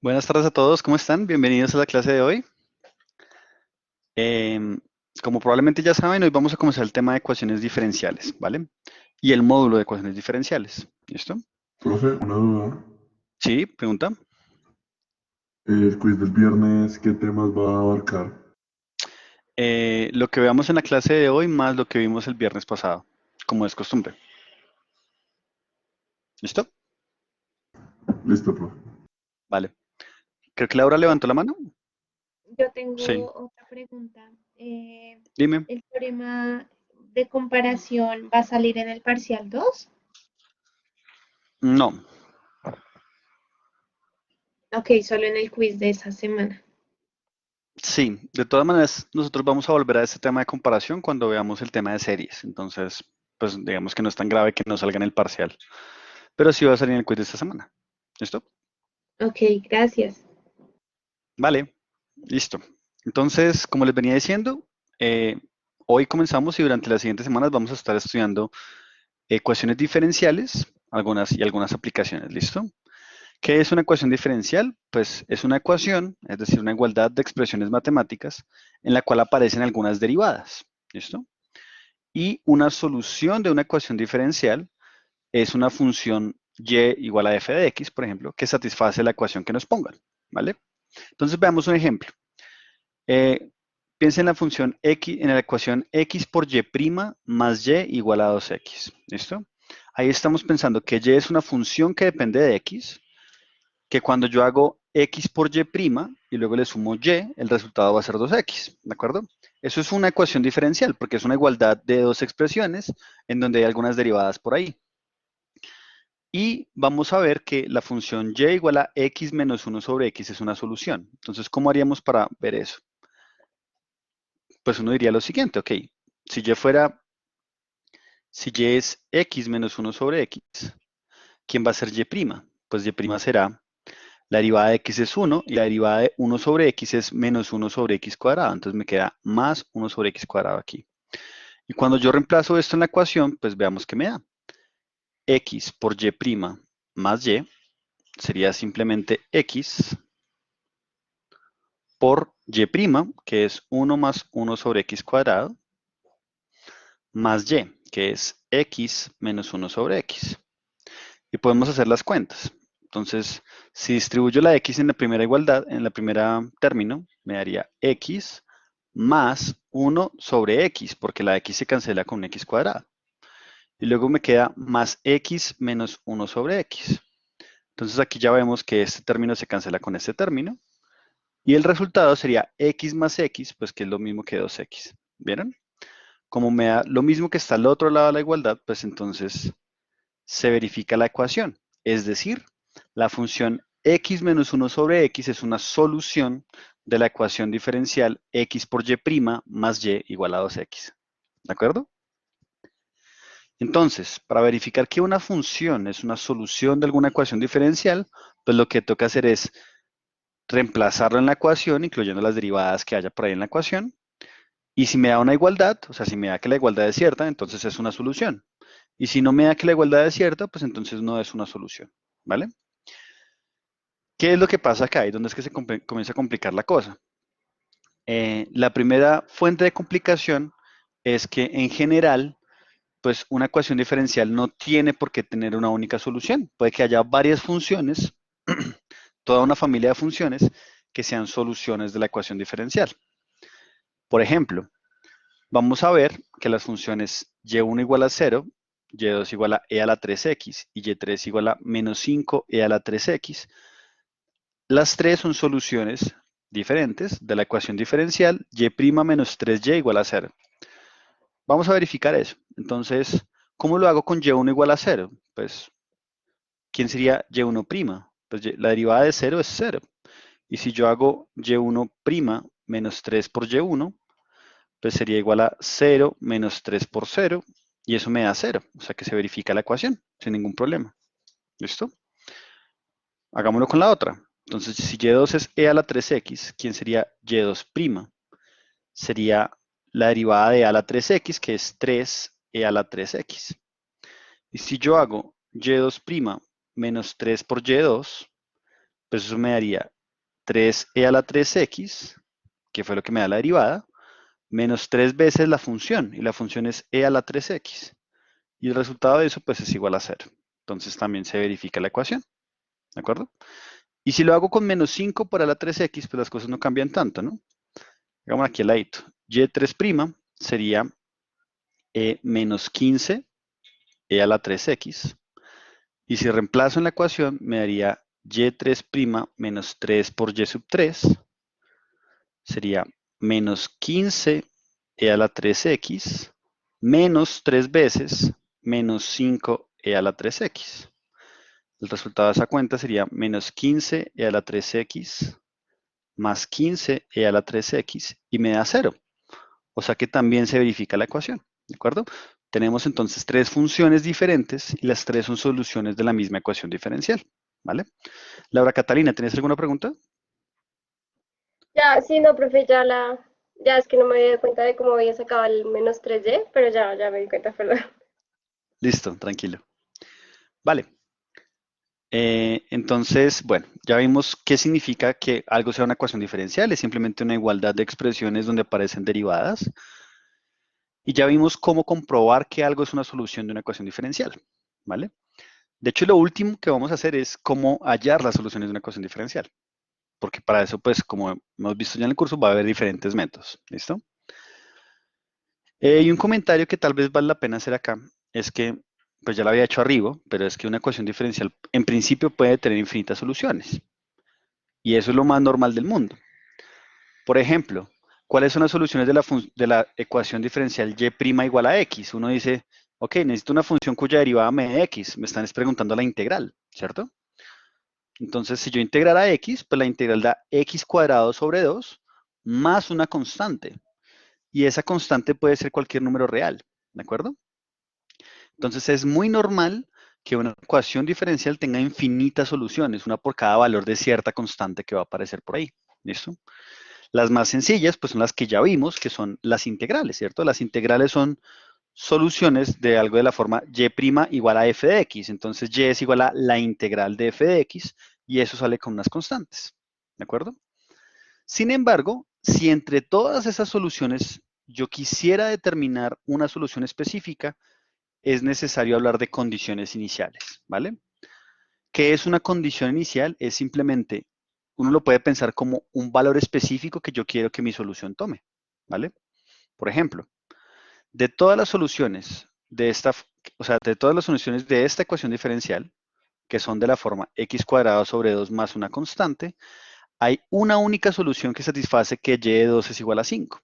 Buenas tardes a todos, ¿cómo están? Bienvenidos a la clase de hoy. Em, Como probablemente ya saben, hoy vamos a comenzar el tema de ecuaciones diferenciales, ¿vale? Y el módulo de ecuaciones diferenciales. ¿Listo? Profe, una duda. Sí, pregunta. El quiz del viernes, ¿qué temas va a abarcar? Lo que veamos en la clase de hoy más lo que vimos el viernes pasado, como es costumbre. ¿Listo? Listo, profe. Vale. Creo que Laura levantó la mano. Yo Sí. tengo otra pregunta. Dime. ¿El teorema de comparación va a salir en el parcial 2? No. Ok, solo en el quiz de esa semana. Sí, de todas maneras, nosotros vamos a volver a este tema de comparación cuando veamos el tema de series. Entonces, pues digamos que no es tan grave que no salga en el parcial. Pero sí va a salir en el quiz de esta semana. ¿Listo? Ok, gracias. Vale, listo. Entonces, como les venía diciendo, eh, hoy comenzamos y durante las siguientes semanas vamos a estar estudiando ecuaciones diferenciales, algunas aplicaciones. ¿Listo? ¿Qué es una ecuación diferencial? Pues es una ecuación, es decir, una igualdad de expresiones matemáticas en la cual aparecen algunas derivadas. ¿Listo? Y una solución de una ecuación diferencial es una función y igual a f de x, por ejemplo, que satisface la ecuación que nos pongan. ¿Vale? Entonces veamos un ejemplo. Eh, Piensa en la función x, en la ecuación x por y' más y igual a 2x. ¿Listo? Ahí estamos pensando que y es una función que depende de x, que cuando yo hago x por y' y luego le sumo y, el resultado va a ser 2x. ¿De acuerdo? Eso es una ecuación diferencial porque es una igualdad de dos expresiones en donde hay algunas derivadas por ahí. Y vamos a ver que la función y igual a x menos 1 sobre x es una solución. Entonces, ¿cómo haríamos para ver eso? Pues uno diría lo siguiente, ok, si y fuera, si y es x menos 1 sobre x, ¿quién va a ser y'? Pues y' será, la derivada de x es 1 y la derivada de 1 sobre x es menos 1 sobre x cuadrado, entonces me queda más 1 sobre x cuadrado aquí. Y cuando yo reemplazo esto en la ecuación, pues veamos qué me da. X por y' más y sería simplemente x por y', que es 1 más 1 sobre x cuadrado, más y, que es x menos 1 sobre x. Y podemos hacer las cuentas. Entonces, si distribuyo la x en la primera igualdad, en la primera término, me daría x más 1 sobre x, porque la x se cancela con x cuadrado. Y luego me queda más x menos 1 sobre x. Entonces aquí ya vemos que este término se cancela con este término. Y el resultado sería x más x, pues que es lo mismo que 2x. ¿Vieron? Como me da lo mismo que está al otro lado de la igualdad, pues entonces se verifica la ecuación. Es decir, la función x menos 1 sobre x es una solución de la ecuación diferencial x por y' más y igual a 2x. ¿De acuerdo? Entonces, para verificar que una función es una solución de alguna ecuación diferencial, pues lo que toca hacer es reemplazarlo en la ecuación, incluyendo las derivadas que haya por ahí en la ecuación. Y si me da una igualdad, o sea, si me da que la igualdad es cierta, entonces es una solución. Y si no me da que la igualdad es cierta, pues entonces no es una solución. ¿Vale? ¿Qué es lo que pasa acá? Y dónde es que se comienza a complicar la cosa. La primera fuente de complicación es que en general, pues una ecuación diferencial no tiene por qué tener una única solución. Puede que haya varias funciones, toda una familia de funciones que sean soluciones de la ecuación diferencial. Por ejemplo, vamos a ver que las funciones y1 igual a 0, y2 igual a e a la 3x y y3 igual a menos 5 e a la 3x. Las tres son soluciones diferentes de la ecuación diferencial y' menos 3y igual a 0. Vamos a verificar eso. Entonces, ¿cómo lo hago con y1 igual a 0? Pues, ¿quién sería y1'? Pues la derivada de 0 es 0. Y si yo hago y1' menos 3 por y1, pues sería igual a 0 menos 3 por 0, y eso me da 0. O sea que se verifica la ecuación sin ningún problema. ¿Listo? Hagámoslo con la otra. Entonces, si y2 es e a la 3x, ¿quién sería y2'? Sería la derivada de a a la 3x, que es 3e a la 3x. Y si yo hago y2' menos 3 por y2, pues eso me daría 3e a la 3x, que fue lo que me da la derivada, menos 3 veces la función, y la función es e a la 3x. Y el resultado de eso pues es igual a 0. Entonces también se verifica la ecuación, ¿de acuerdo? Y si lo hago con menos 5 para la 3x, pues las cosas no cambian tanto, ¿no? Hagamos aquí al ladito. Y3' sería menos 15 e a la 3x. Y si reemplazo en la ecuación, me daría y3' menos 3 por y sub 3. Sería menos 15 e a la 3x menos 3 veces menos 5 e a la 3x. El resultado de esa cuenta sería menos 15 e a la 3x más 15 e a la 3x y me da 0. O sea que también se verifica la ecuación, ¿de acuerdo? Tenemos entonces tres funciones diferentes y las tres son soluciones de la misma ecuación diferencial, ¿vale? Laura Catalina, ¿tienes alguna pregunta? Ya, sí, no, profe, ya es que no me había dado cuenta de cómo había sacado el menos 3y, pero ya me di cuenta, perdón. Listo, tranquilo. Vale. Entonces, bueno, ya vimos qué significa que algo sea una ecuación diferencial, es simplemente una igualdad de expresiones donde aparecen derivadas. Y ya vimos cómo comprobar que algo es una solución de una ecuación diferencial, ¿vale? De hecho, lo último que vamos a hacer es cómo hallar las soluciones de una ecuación diferencial, porque para eso, pues, como hemos visto ya en el curso, va a haber diferentes métodos, ¿listo? Y un comentario que tal vez vale la pena hacer acá es que, pues ya lo había hecho arriba, pero es que una ecuación diferencial en principio puede tener infinitas soluciones, y eso es lo más normal del mundo. Por ejemplo, ¿cuáles son las soluciones de la ecuación diferencial y' igual a x? Uno dice, ok, necesito una función cuya derivada me dé x. Me están preguntando la integral, ¿cierto? Entonces, si yo integrara x, pues la integral da x cuadrado sobre 2 más una constante. Y esa constante puede ser cualquier número real, ¿de acuerdo? Entonces, es muy normal que una ecuación diferencial tenga infinitas soluciones, una por cada valor de cierta constante que va a aparecer por ahí. ¿Listo? Las más sencillas, pues son las que ya vimos, que son las integrales, ¿cierto? Las integrales son soluciones de algo de la forma y' igual a f de x. Entonces, y es igual a la integral de f de x y eso sale con unas constantes, ¿de acuerdo? Sin embargo, si entre todas esas soluciones yo quisiera determinar una solución específica, es necesario hablar de condiciones iniciales, ¿vale? ¿Qué es una condición inicial? Es simplemente, uno lo puede pensar como un valor específico que yo quiero que mi solución tome, ¿vale? Por ejemplo, de todas las soluciones de esta, o sea, de todas las soluciones de esta ecuación diferencial, que son de la forma x cuadrado sobre 2 más una constante, hay una única solución que satisface que y de 2 es igual a 5.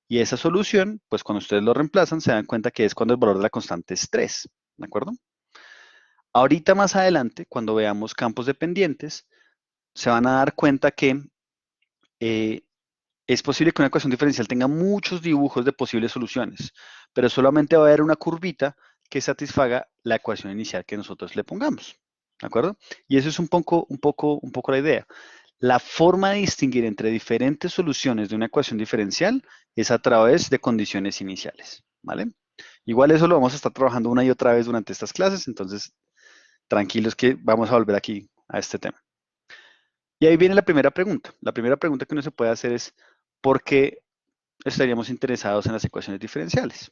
Y esa solución, pues cuando ustedes lo reemplazan, se dan cuenta que es cuando el valor de la constante es 3, ¿de acuerdo? Ahorita más adelante, cuando veamos campos dependientes, se van a dar cuenta que eh, es posible que una ecuación diferencial tenga muchos dibujos de posibles soluciones, pero solamente va a haber una curvita que satisfaga la ecuación inicial que nosotros le pongamos, ¿de acuerdo? Y eso es un poco la idea. La forma de distinguir entre diferentes soluciones de una ecuación diferencial es a través de condiciones iniciales, ¿vale? Igual eso lo vamos a estar trabajando una y otra vez durante estas clases, entonces tranquilos que vamos a volver aquí a este tema. Y ahí viene la primera pregunta. La primera pregunta que uno se puede hacer es, ¿por qué estaríamos interesados en las ecuaciones diferenciales?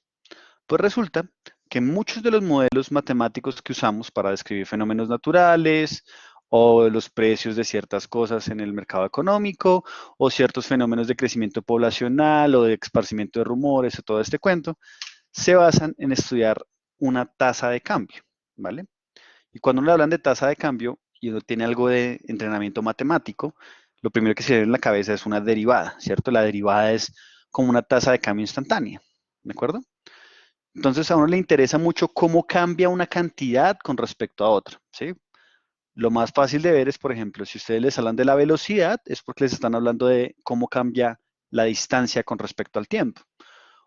Pues resulta que muchos de los modelos matemáticos que usamos para describir fenómenos naturales o los precios de ciertas cosas en el mercado económico o ciertos fenómenos de crecimiento poblacional o de esparcimiento de rumores o todo este cuento, se basan en estudiar una tasa de cambio, ¿vale? Y cuando uno le hablan de tasa de cambio y uno tiene algo de entrenamiento matemático, lo primero que se ve en la cabeza es una derivada, ¿cierto? La derivada es como una tasa de cambio instantánea, ¿de acuerdo? Entonces a uno le interesa mucho cómo cambia una cantidad con respecto a otra, ¿sí? Lo más fácil de ver es, por ejemplo, si ustedes les hablan de la velocidad, es porque les están hablando de cómo cambia la distancia con respecto al tiempo.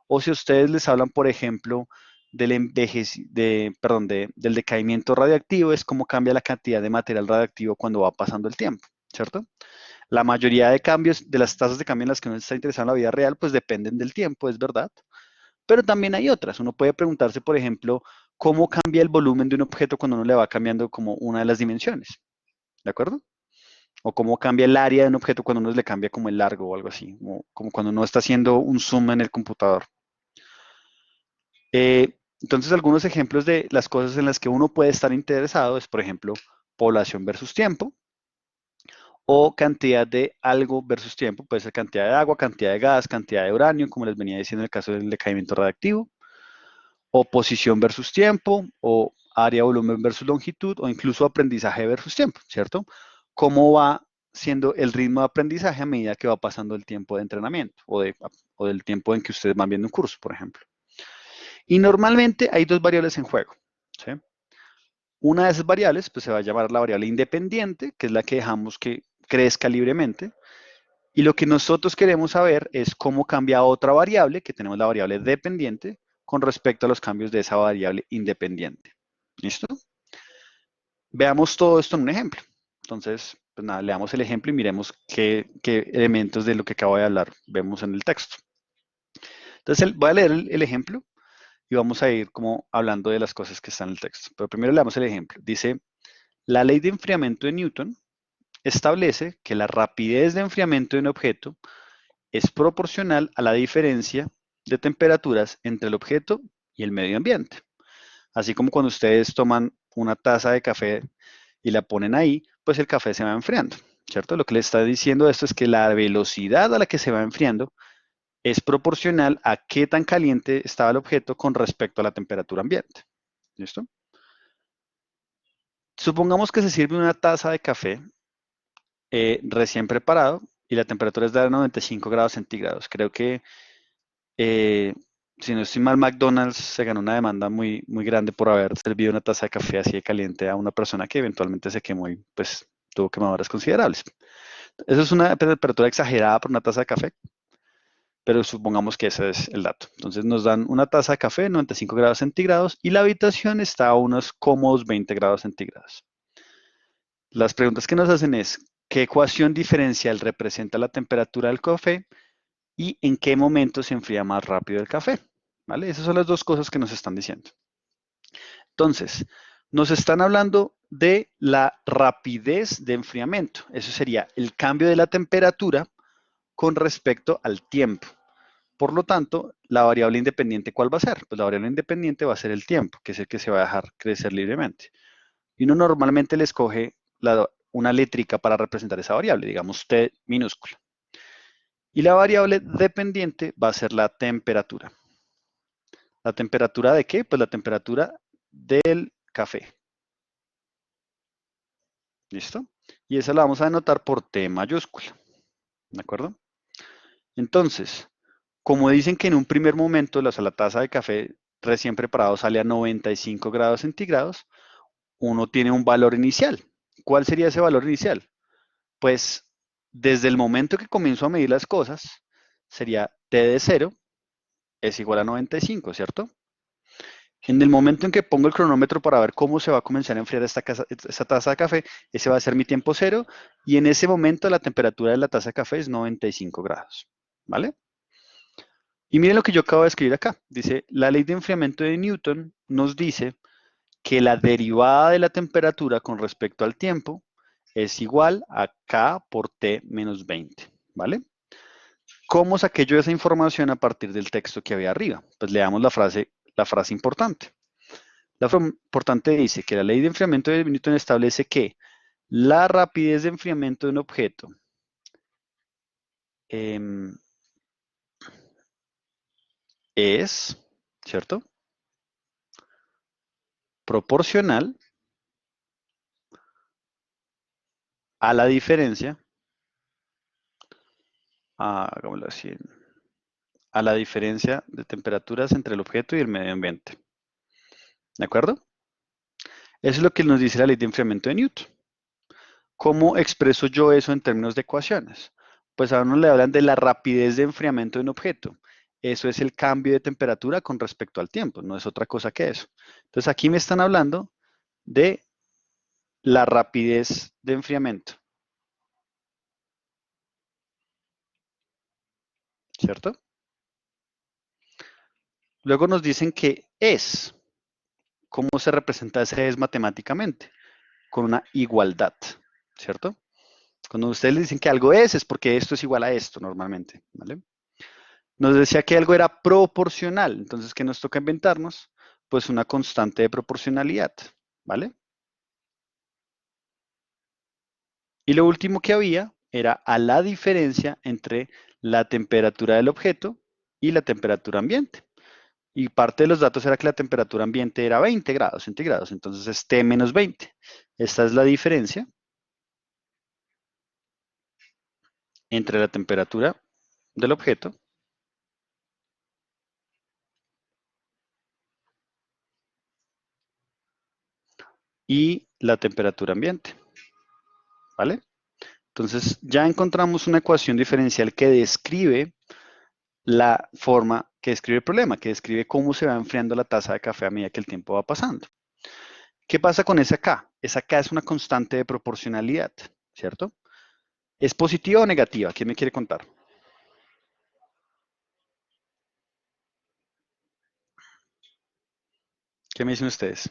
O si ustedes les hablan, por ejemplo, del decaimiento radiactivo, es cómo cambia la cantidad de material radiactivo cuando va pasando el tiempo, ¿cierto? La mayoría de cambios, de las tasas de cambio en las que uno está interesado en la vida real, pues dependen del tiempo, es verdad. Pero también hay otras. Uno puede preguntarse, por ejemplo, cómo cambia el volumen de un objeto cuando uno le va cambiando como una de las dimensiones. ¿De acuerdo? O cómo cambia el área de un objeto cuando uno le cambia como el largo o algo así, como cuando uno está haciendo un zoom en el computador. Entonces, algunos ejemplos de las cosas en las que uno puede estar interesado es, por ejemplo, población versus tiempo, o cantidad de algo versus tiempo, puede ser cantidad de agua, cantidad de gas, cantidad de uranio, como les venía diciendo en el caso del decaimiento radiactivo, o posición versus tiempo, o área, volumen versus longitud, o incluso aprendizaje versus tiempo, ¿cierto? ¿Cómo va siendo el ritmo de aprendizaje a medida que va pasando el tiempo de entrenamiento o del tiempo en que ustedes van viendo un curso, por ejemplo? Y normalmente hay dos variables en juego, ¿sí? Una de esas variables pues, se va a llamar la variable independiente, que es la que dejamos que crezca libremente. Y lo que nosotros queremos saber es cómo cambia otra variable, que tenemos la variable dependiente, con respecto a los cambios de esa variable independiente. ¿Listo? Veamos todo esto en un ejemplo. Entonces, pues nada, leamos el ejemplo y miremos qué elementos de lo que acabo de hablar vemos en el texto. Entonces, voy a leer el ejemplo y vamos a ir como hablando de las cosas que están en el texto. Pero primero leamos el ejemplo. Dice, la ley de enfriamiento de Newton establece que la rapidez de enfriamiento de un objeto es proporcional a la diferencia de temperaturas entre el objeto y el medio ambiente. Así como cuando ustedes toman una taza de café y la ponen ahí, pues el café se va enfriando, ¿cierto? Lo que le está diciendo esto es que la velocidad a la que se va enfriando es proporcional a qué tan caliente estaba el objeto con respecto a la temperatura ambiente. ¿Listo? Supongamos que se sirve una taza de café recién preparado y la temperatura es de 95 grados centígrados. Creo que, eh, si no estoy mal, McDonald's se ganó una demanda muy grande por haber servido una taza de café así de caliente a una persona que eventualmente se quemó y pues tuvo quemaduras considerables. Eso es una temperatura exagerada por una taza de café, pero supongamos que ese es el dato. Entonces nos dan una taza de café, 95 grados centígrados, y la habitación está a unos cómodos 20 grados centígrados. Las preguntas que nos hacen es, ¿qué ecuación diferencial representa la temperatura del café y en qué momento se enfría más rápido el café? ¿Vale? Esas son las dos cosas que nos están diciendo. Entonces, nos están hablando de la rapidez de enfriamiento. Eso sería el cambio de la temperatura con respecto al tiempo. Por lo tanto, la variable independiente, ¿cuál va a ser? Pues la variable independiente va a ser el tiempo, que es el que se va a dejar crecer libremente. Y uno normalmente le escoge una létrica para representar esa variable, digamos T minúscula. Y la variable dependiente va a ser la temperatura. ¿La temperatura de qué? Pues la temperatura del café. ¿Listo? Y esa la vamos a anotar por T mayúscula. ¿De acuerdo? Entonces, como dicen que en un primer momento la taza de café recién preparado sale a 95 grados centígrados, uno tiene un valor inicial. ¿Cuál sería ese valor inicial? Pues desde el momento que comienzo a medir las cosas, sería T de 0 es igual a 95, ¿cierto? En el momento en que pongo el cronómetro para ver cómo se va a comenzar a enfriar esta taza de café, ese va a ser mi tiempo cero, y en ese momento la temperatura de la taza de café es 95 grados, ¿vale? Y miren lo que yo acabo de escribir acá. Dice, la ley de enfriamiento de Newton nos dice que la derivada de la temperatura con respecto al tiempo es igual a K por T menos 20, ¿vale? ¿Cómo saqué yo esa información a partir del texto que había arriba? Pues leamos la frase importante. La frase importante dice que la ley de enfriamiento de Newton establece que la rapidez de enfriamiento de un objeto es, ¿cierto? Proporcional a la diferencia, hagámoslo así, a la diferencia de temperaturas entre el objeto y el medio ambiente. ¿De acuerdo? Eso es lo que nos dice la ley de enfriamiento de Newton. ¿Cómo expreso yo eso en términos de ecuaciones? Pues a uno le hablan de la rapidez de enfriamiento de un objeto. Eso es el cambio de temperatura con respecto al tiempo, no es otra cosa que eso. Entonces aquí me están hablando de la rapidez de enfriamiento, ¿cierto? Luego nos dicen que es. ¿Cómo se representa ese es matemáticamente? Con una igualdad, ¿cierto? Cuando ustedes le dicen que algo es porque esto es igual a esto normalmente, ¿vale? Nos decía que algo era proporcional, entonces, ¿qué nos toca inventarnos? Pues una constante de proporcionalidad, ¿vale? Y lo último que había era a la diferencia entre la temperatura del objeto y la temperatura ambiente. Y parte de los datos era que la temperatura ambiente era 20 grados centígrados, entonces es T menos 20. Esta es la diferencia entre la temperatura del objeto y la temperatura ambiente, ¿vale? Entonces ya encontramos una ecuación diferencial que describe la forma, que describe el problema, que describe cómo se va enfriando la taza de café a medida que el tiempo va pasando. ¿Qué pasa con esa K? Esa K es una constante de proporcionalidad, ¿cierto? ¿Es positiva o negativa? ¿Quién me quiere contar? ¿Qué me dicen ustedes?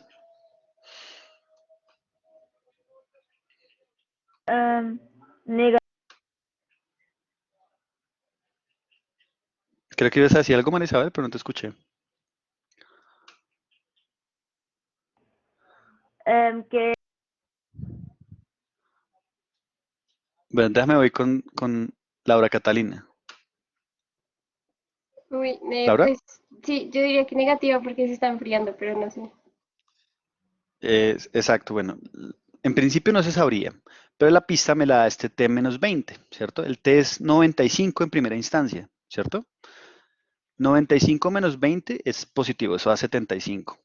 Negativo. Creo que ibas a decir algo, Marisabel, pero no te escuché. Que Bueno, déjame voy con Laura Catalina. Uy, ¿Laura? pues sí, yo diría que negativa porque se está enfriando, pero no sé. Exacto, bueno, en principio no se sabría, pero la pista me la da este T menos 20, ¿cierto? El T es 95 en primera instancia, ¿cierto? 95 menos 20 es positivo, eso da 75.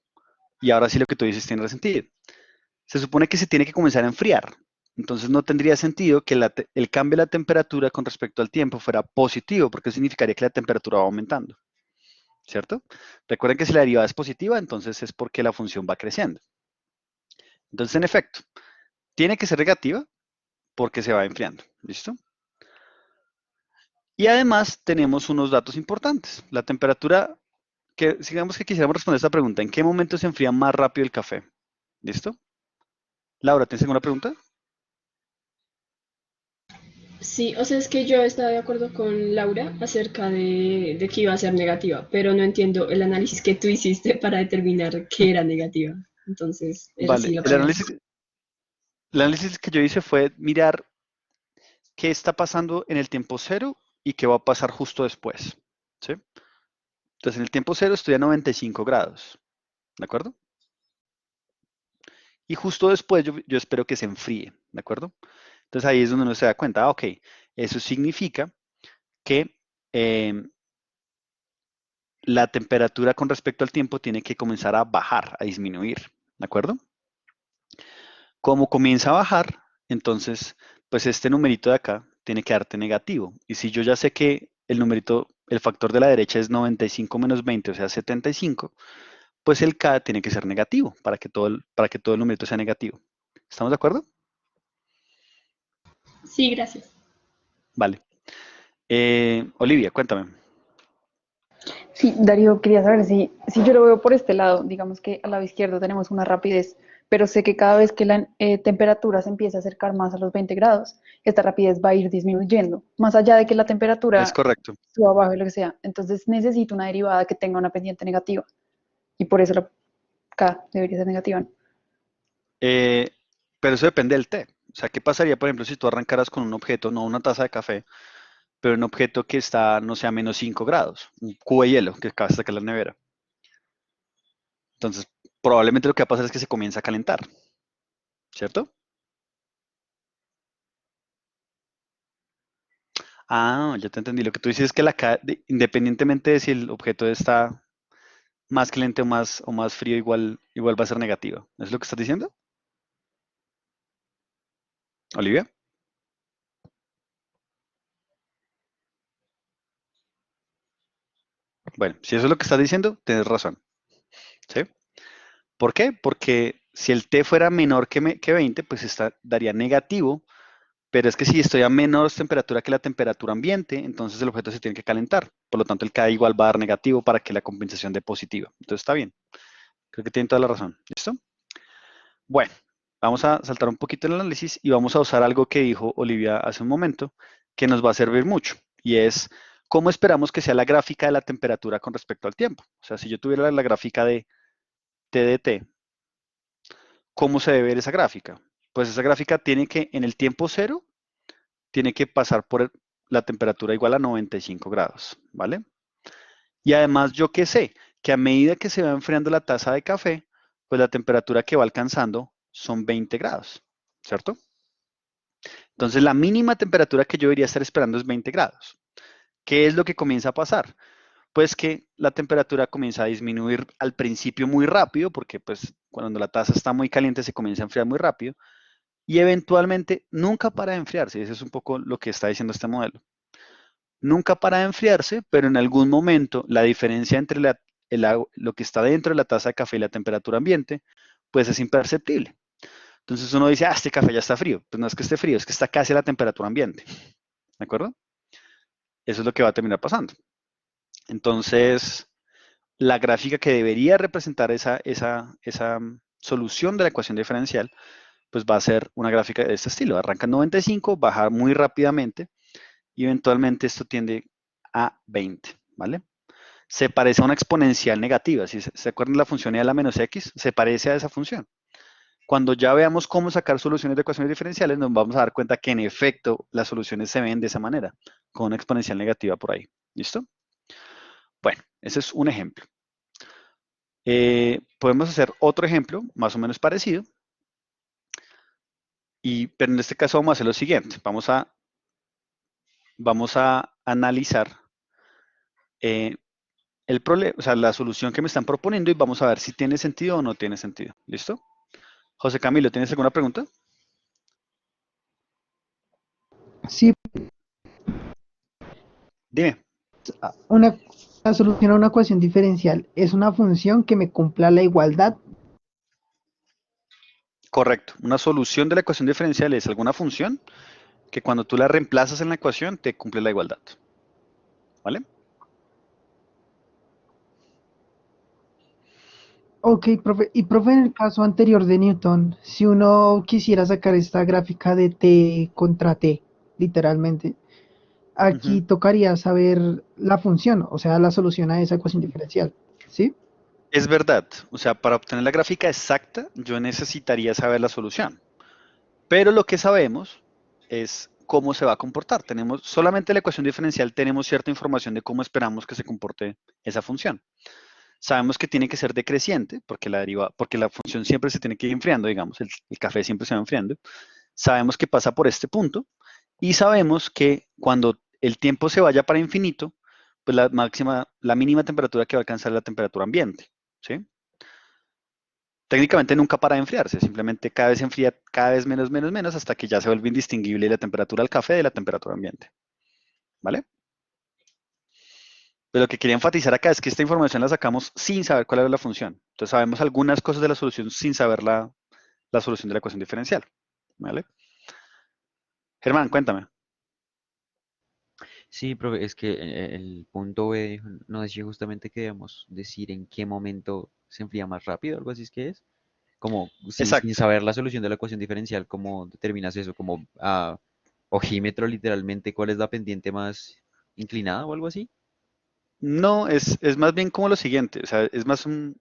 Y ahora sí lo que tú dices tiene sentido. Se supone que se tiene que comenzar a enfriar. Entonces no tendría sentido que el cambio de la temperatura con respecto al tiempo fuera positivo, porque significaría que la temperatura va aumentando, ¿cierto? Recuerden que si la derivada es positiva, entonces es porque la función va creciendo. Entonces, en efecto, tiene que ser negativa porque se va enfriando, ¿listo? Y además tenemos unos datos importantes. La temperatura, que digamos que quisiéramos responder esta pregunta, ¿en qué momento se enfría más rápido el café? ¿Listo? Laura, ¿tienes alguna pregunta? Sí, o sea, es que yo estaba de acuerdo con Laura acerca de que iba a ser negativa, pero no entiendo el análisis que tú hiciste para determinar que era negativa. Entonces, era así Vale, la el pregunta. análisis que yo hice fue mirar qué está pasando en el tiempo cero y qué va a pasar justo después, ¿sí? Entonces, en el tiempo cero estoy a 95 grados, ¿de acuerdo? Y justo después yo espero que se enfríe, ¿de acuerdo? Entonces ahí es donde uno se da cuenta, ok, eso significa que la temperatura con respecto al tiempo tiene que comenzar a bajar, a disminuir, ¿de acuerdo? Como comienza a bajar, entonces, pues este numerito de acá tiene que darte negativo. Y si yo ya sé que el numerito, el factor de la derecha es 95 menos 20, o sea, 75, pues el K tiene que ser negativo para que todo el numerito sea negativo. ¿Estamos de acuerdo? Sí, gracias. Vale. Olivia, cuéntame. Sí, Darío, quería saber si yo lo veo por este lado, digamos que al lado izquierdo tenemos una rapidez, pero sé que cada vez que la temperatura se empieza a acercar más a los 20 grados, esta rapidez va a ir disminuyendo, más allá de que la Es temperatura correcto. suba, baje, lo que sea. Entonces necesito una derivada que tenga una pendiente negativa y por eso la K debería ser negativa, ¿no? Eh, pero eso depende del T. O sea, ¿qué pasaría, por ejemplo, si tú arrancaras con un objeto, no una taza de café, pero un objeto que está, no sé, a menos 5 grados, un cubo de hielo que acabas de sacar de la nevera? Entonces, probablemente lo que va a pasar es que se comienza a calentar, ¿cierto? Ah, ya te entendí. Lo que tú dices es que independientemente de si el objeto está más caliente o más frío, igual va a ser negativo. ¿Es lo que estás diciendo, Olivia? Bueno, si eso es lo que estás diciendo, tienes razón, ¿sí? ¿Por qué? Porque si el T fuera menor que 20, pues daría negativo, pero es que si estoy a menos temperatura que la temperatura ambiente, entonces el objeto se tiene que calentar. Por lo tanto, el K igual va a dar negativo para que la compensación dé positiva. Entonces está bien. Creo que tienen toda la razón. ¿Listo? Bueno, vamos a saltar un poquito el análisis y vamos a usar algo que dijo Olivia hace un momento, que nos va a servir mucho, y es cómo esperamos que sea la gráfica de la temperatura con respecto al tiempo. O sea, si yo tuviera la gráfica de TDT, ¿cómo se debe ver esa gráfica? Pues esa gráfica tiene que, en el tiempo cero, tiene que pasar por la temperatura igual a 95 grados, ¿vale? Y además, yo qué sé, que a medida que se va enfriando la taza de café, pues la temperatura que va alcanzando son 20 grados, ¿cierto? Entonces, la mínima temperatura que yo debería estar esperando es 20 grados. ¿Qué es lo que comienza a pasar? Pues que la temperatura comienza a disminuir al principio muy rápido, porque pues cuando la taza está muy caliente se comienza a enfriar muy rápido, y eventualmente nunca para de enfriarse. Ese es un poco lo que está diciendo este modelo. Nunca para de enfriarse, pero en algún momento la diferencia entre lo que está dentro de la taza de café y la temperatura ambiente, pues es imperceptible. Entonces uno dice, este café ya está frío. Pues no es que esté frío, es que está casi a la temperatura ambiente. ¿De acuerdo? Eso es lo que va a terminar pasando. Entonces, la gráfica que debería representar esa solución de la ecuación diferencial, pues va a ser una gráfica de este estilo. Arranca en 95, baja muy rápidamente y eventualmente esto tiende a 20, ¿vale? Se parece a una exponencial negativa. Si se acuerdan de la función e a la menos x, se parece a esa función. Cuando ya veamos cómo sacar soluciones de ecuaciones diferenciales, nos vamos a dar cuenta que en efecto las soluciones se ven de esa manera, con una exponencial negativa por ahí. ¿Listo? Bueno, ese es un ejemplo. Podemos hacer otro ejemplo, más o menos parecido, pero en este caso vamos a hacer lo siguiente. Vamos a analizar el problema, o sea, la solución que me están proponiendo y vamos a ver si tiene sentido o no tiene sentido. ¿Listo? José Camilo, ¿tienes alguna pregunta? Sí, Dime. la solución a una ecuación diferencial es una función que me cumpla la igualdad. Correcto. Una solución de la ecuación diferencial es alguna función que cuando tú la reemplazas en la ecuación te cumple la igualdad. ¿Vale? Ok, profe. Y profe, en el caso anterior de Newton, si uno quisiera sacar esta gráfica de T contra T, literalmente, aquí Ujú. tocaría saber la función, o sea, la solución a esa ecuación diferencial, ¿sí? Es verdad. O sea, para obtener la gráfica exacta, yo necesitaría saber la solución. Pero lo que sabemos es cómo se va a comportar. Solamente la ecuación diferencial tenemos cierta información de cómo esperamos que se comporte esa función. Sabemos que tiene que ser decreciente, porque la función siempre se tiene que ir enfriando, digamos, el café siempre se va enfriando. Sabemos que pasa por este punto y sabemos que cuando el tiempo se vaya para infinito, pues la mínima temperatura que va a alcanzar es la temperatura ambiente, ¿sí? Técnicamente nunca para de enfriarse, simplemente cada vez se enfría cada vez menos, menos, menos, hasta que ya se vuelve indistinguible la temperatura del café de la temperatura ambiente, ¿vale? Pero lo que quería enfatizar acá es que esta información la sacamos sin saber cuál era la función. Entonces sabemos algunas cosas de la solución sin saber la solución de la ecuación diferencial, ¿vale? Germán, cuéntame. Sí, profe, es que el punto B no decía justamente que debemos decir en qué momento se enfría más rápido, algo así es que es. Como sin Exacto. saber la solución de la ecuación diferencial, ¿cómo determinas eso? Como a ojímetro literalmente, ¿cuál es la pendiente más inclinada o algo así? No, es más bien como lo siguiente, o sea, es más una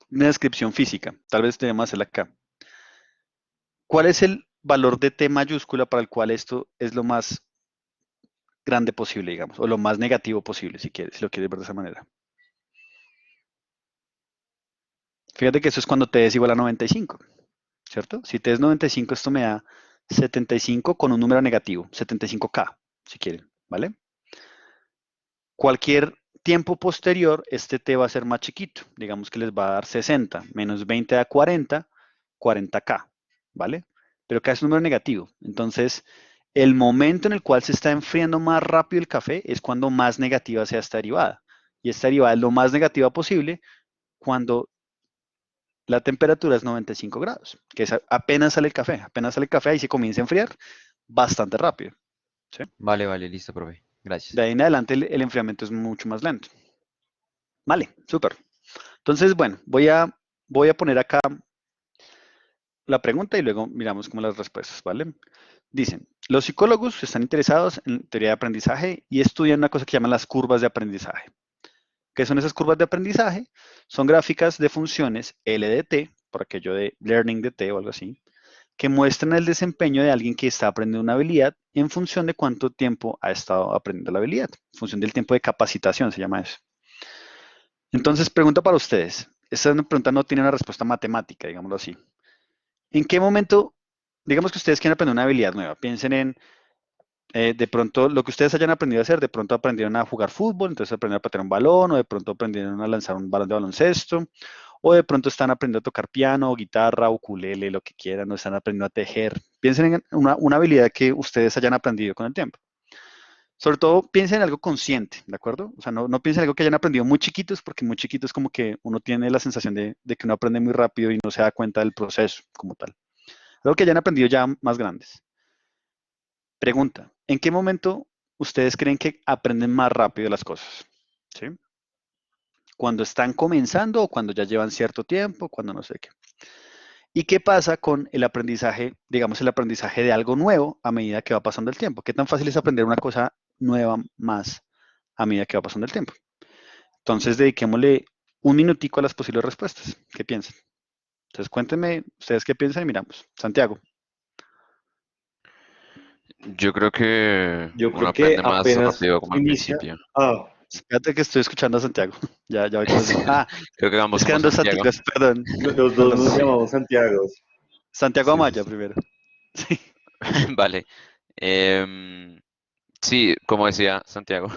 descripción física. Tal vez debemos hacerla acá. ¿Cuál es el valor de T mayúscula para el cual esto es lo más grande posible, digamos, o lo más negativo posible, si quieres, si lo quieres ver de esa manera? Fíjate que eso es cuando T es igual a 95, ¿cierto? Si T es 95, esto me da 75 con un número negativo, 75K, si quieren, ¿vale? Cualquier tiempo posterior, este T va a ser más chiquito, digamos que les va a dar 60, menos 20 da 40, 40K, ¿vale? Pero acá es un número negativo, entonces el momento en el cual se está enfriando más rápido el café es cuando más negativa sea esta derivada. Y esta derivada es lo más negativa posible cuando la temperatura es 95 grados, que es apenas sale el café, ahí se comienza a enfriar bastante rápido, ¿sí? Vale, vale, listo, profe. Gracias. De ahí en adelante el enfriamiento es mucho más lento. Vale, súper. Entonces, bueno, voy a poner acá la pregunta y luego miramos como las respuestas, ¿vale? Dicen, los psicólogos están interesados en teoría de aprendizaje y estudian una cosa que llaman las curvas de aprendizaje. ¿Qué son esas curvas de aprendizaje? Son gráficas de funciones L de T, por aquello de learning de T o algo así, que muestran el desempeño de alguien que está aprendiendo una habilidad en función de cuánto tiempo ha estado aprendiendo la habilidad, en función del tiempo de capacitación, se llama eso. Entonces, pregunta para ustedes. Esta pregunta no tiene una respuesta matemática, digámoslo así. ¿En qué momento, digamos que ustedes quieren aprender una habilidad nueva? Piensen en, de pronto, lo que ustedes hayan aprendido a hacer, de pronto aprendieron a jugar fútbol, entonces aprendieron a patear un balón, o de pronto aprendieron a lanzar un balón de baloncesto, o de pronto están aprendiendo a tocar piano, o guitarra, ukulele, lo que quieran, o están aprendiendo a tejer. Piensen en una habilidad que ustedes hayan aprendido con el tiempo. Sobre todo piensen en algo consciente, ¿de acuerdo? O sea, no piensen en algo que hayan aprendido muy chiquitos, porque muy chiquitos como que uno tiene la sensación de que uno aprende muy rápido y no se da cuenta del proceso como tal. Algo que hayan aprendido ya más grandes. Pregunta, ¿en qué momento ustedes creen que aprenden más rápido las cosas? ¿Sí? ¿Cuando están comenzando o cuando ya llevan cierto tiempo? Cuando no sé qué. ¿Y qué pasa con el aprendizaje, digamos, el aprendizaje de algo nuevo a medida que va pasando el tiempo? ¿Qué tan fácil es aprender una cosa nueva más a medida que va pasando el tiempo? Entonces, dediquémosle un minutico a las posibles respuestas. ¿Qué piensan? Entonces, cuéntenme ustedes qué piensan y miramos. Santiago. Yo creo que Yo uno creo que aprende más apenas rápido como al inicia. principio. Ah, Espérate que estoy escuchando a Santiago. Ya voy con eso. Ah, Creo que ambos es que somos eran dos Santiago. Santiagos, perdón. los dos Perdón, nos perdón. llamamos Santiago. Santiago Sí, sí, Amaya sí. primero. Sí. Vale. Em, sí, como decía Santiago,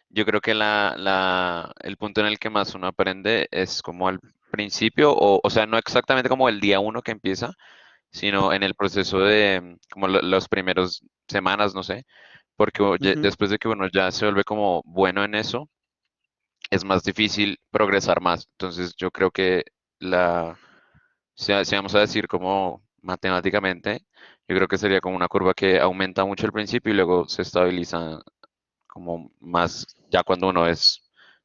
yo creo que el punto en el que más uno aprende es como al principio, o sea, no exactamente como el día uno que empieza, sino en el proceso de como los primeros semanas, no sé, porque Ujú. después de que uno ya se vuelve como bueno en eso, es más difícil progresar más. Entonces yo creo que si vamos a decir como matemáticamente, yo creo que sería como una curva que aumenta mucho al principio y luego se estabiliza como más ya cuando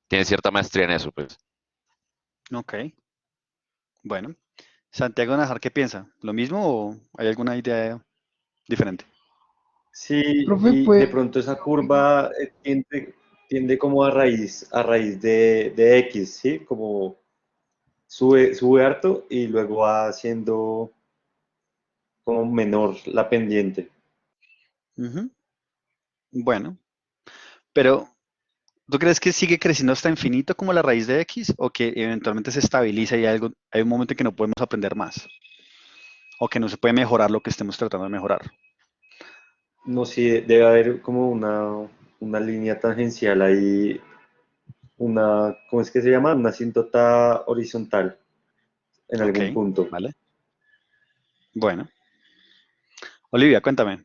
tiene cierta maestría en eso, pues. Ok, bueno. Santiago Najar, ¿qué piensa? ¿Lo mismo o hay alguna idea diferente? Sí, Profe, y de pues, pronto esa curva tiende como a raíz de X, ¿sí? Como sube harto y luego va haciendo como menor la pendiente. Ujú. Bueno, pero ¿tú crees que sigue creciendo hasta infinito como la raíz de X o que eventualmente se estabiliza y hay un momento en que no podemos aprender más o que no se puede mejorar lo que estemos tratando de mejorar? No sé, debe haber como una línea tangencial ahí, ¿cómo es que se llama? Una asíntota horizontal en Ok, algún punto. vale. Bueno, Olivia, cuéntame.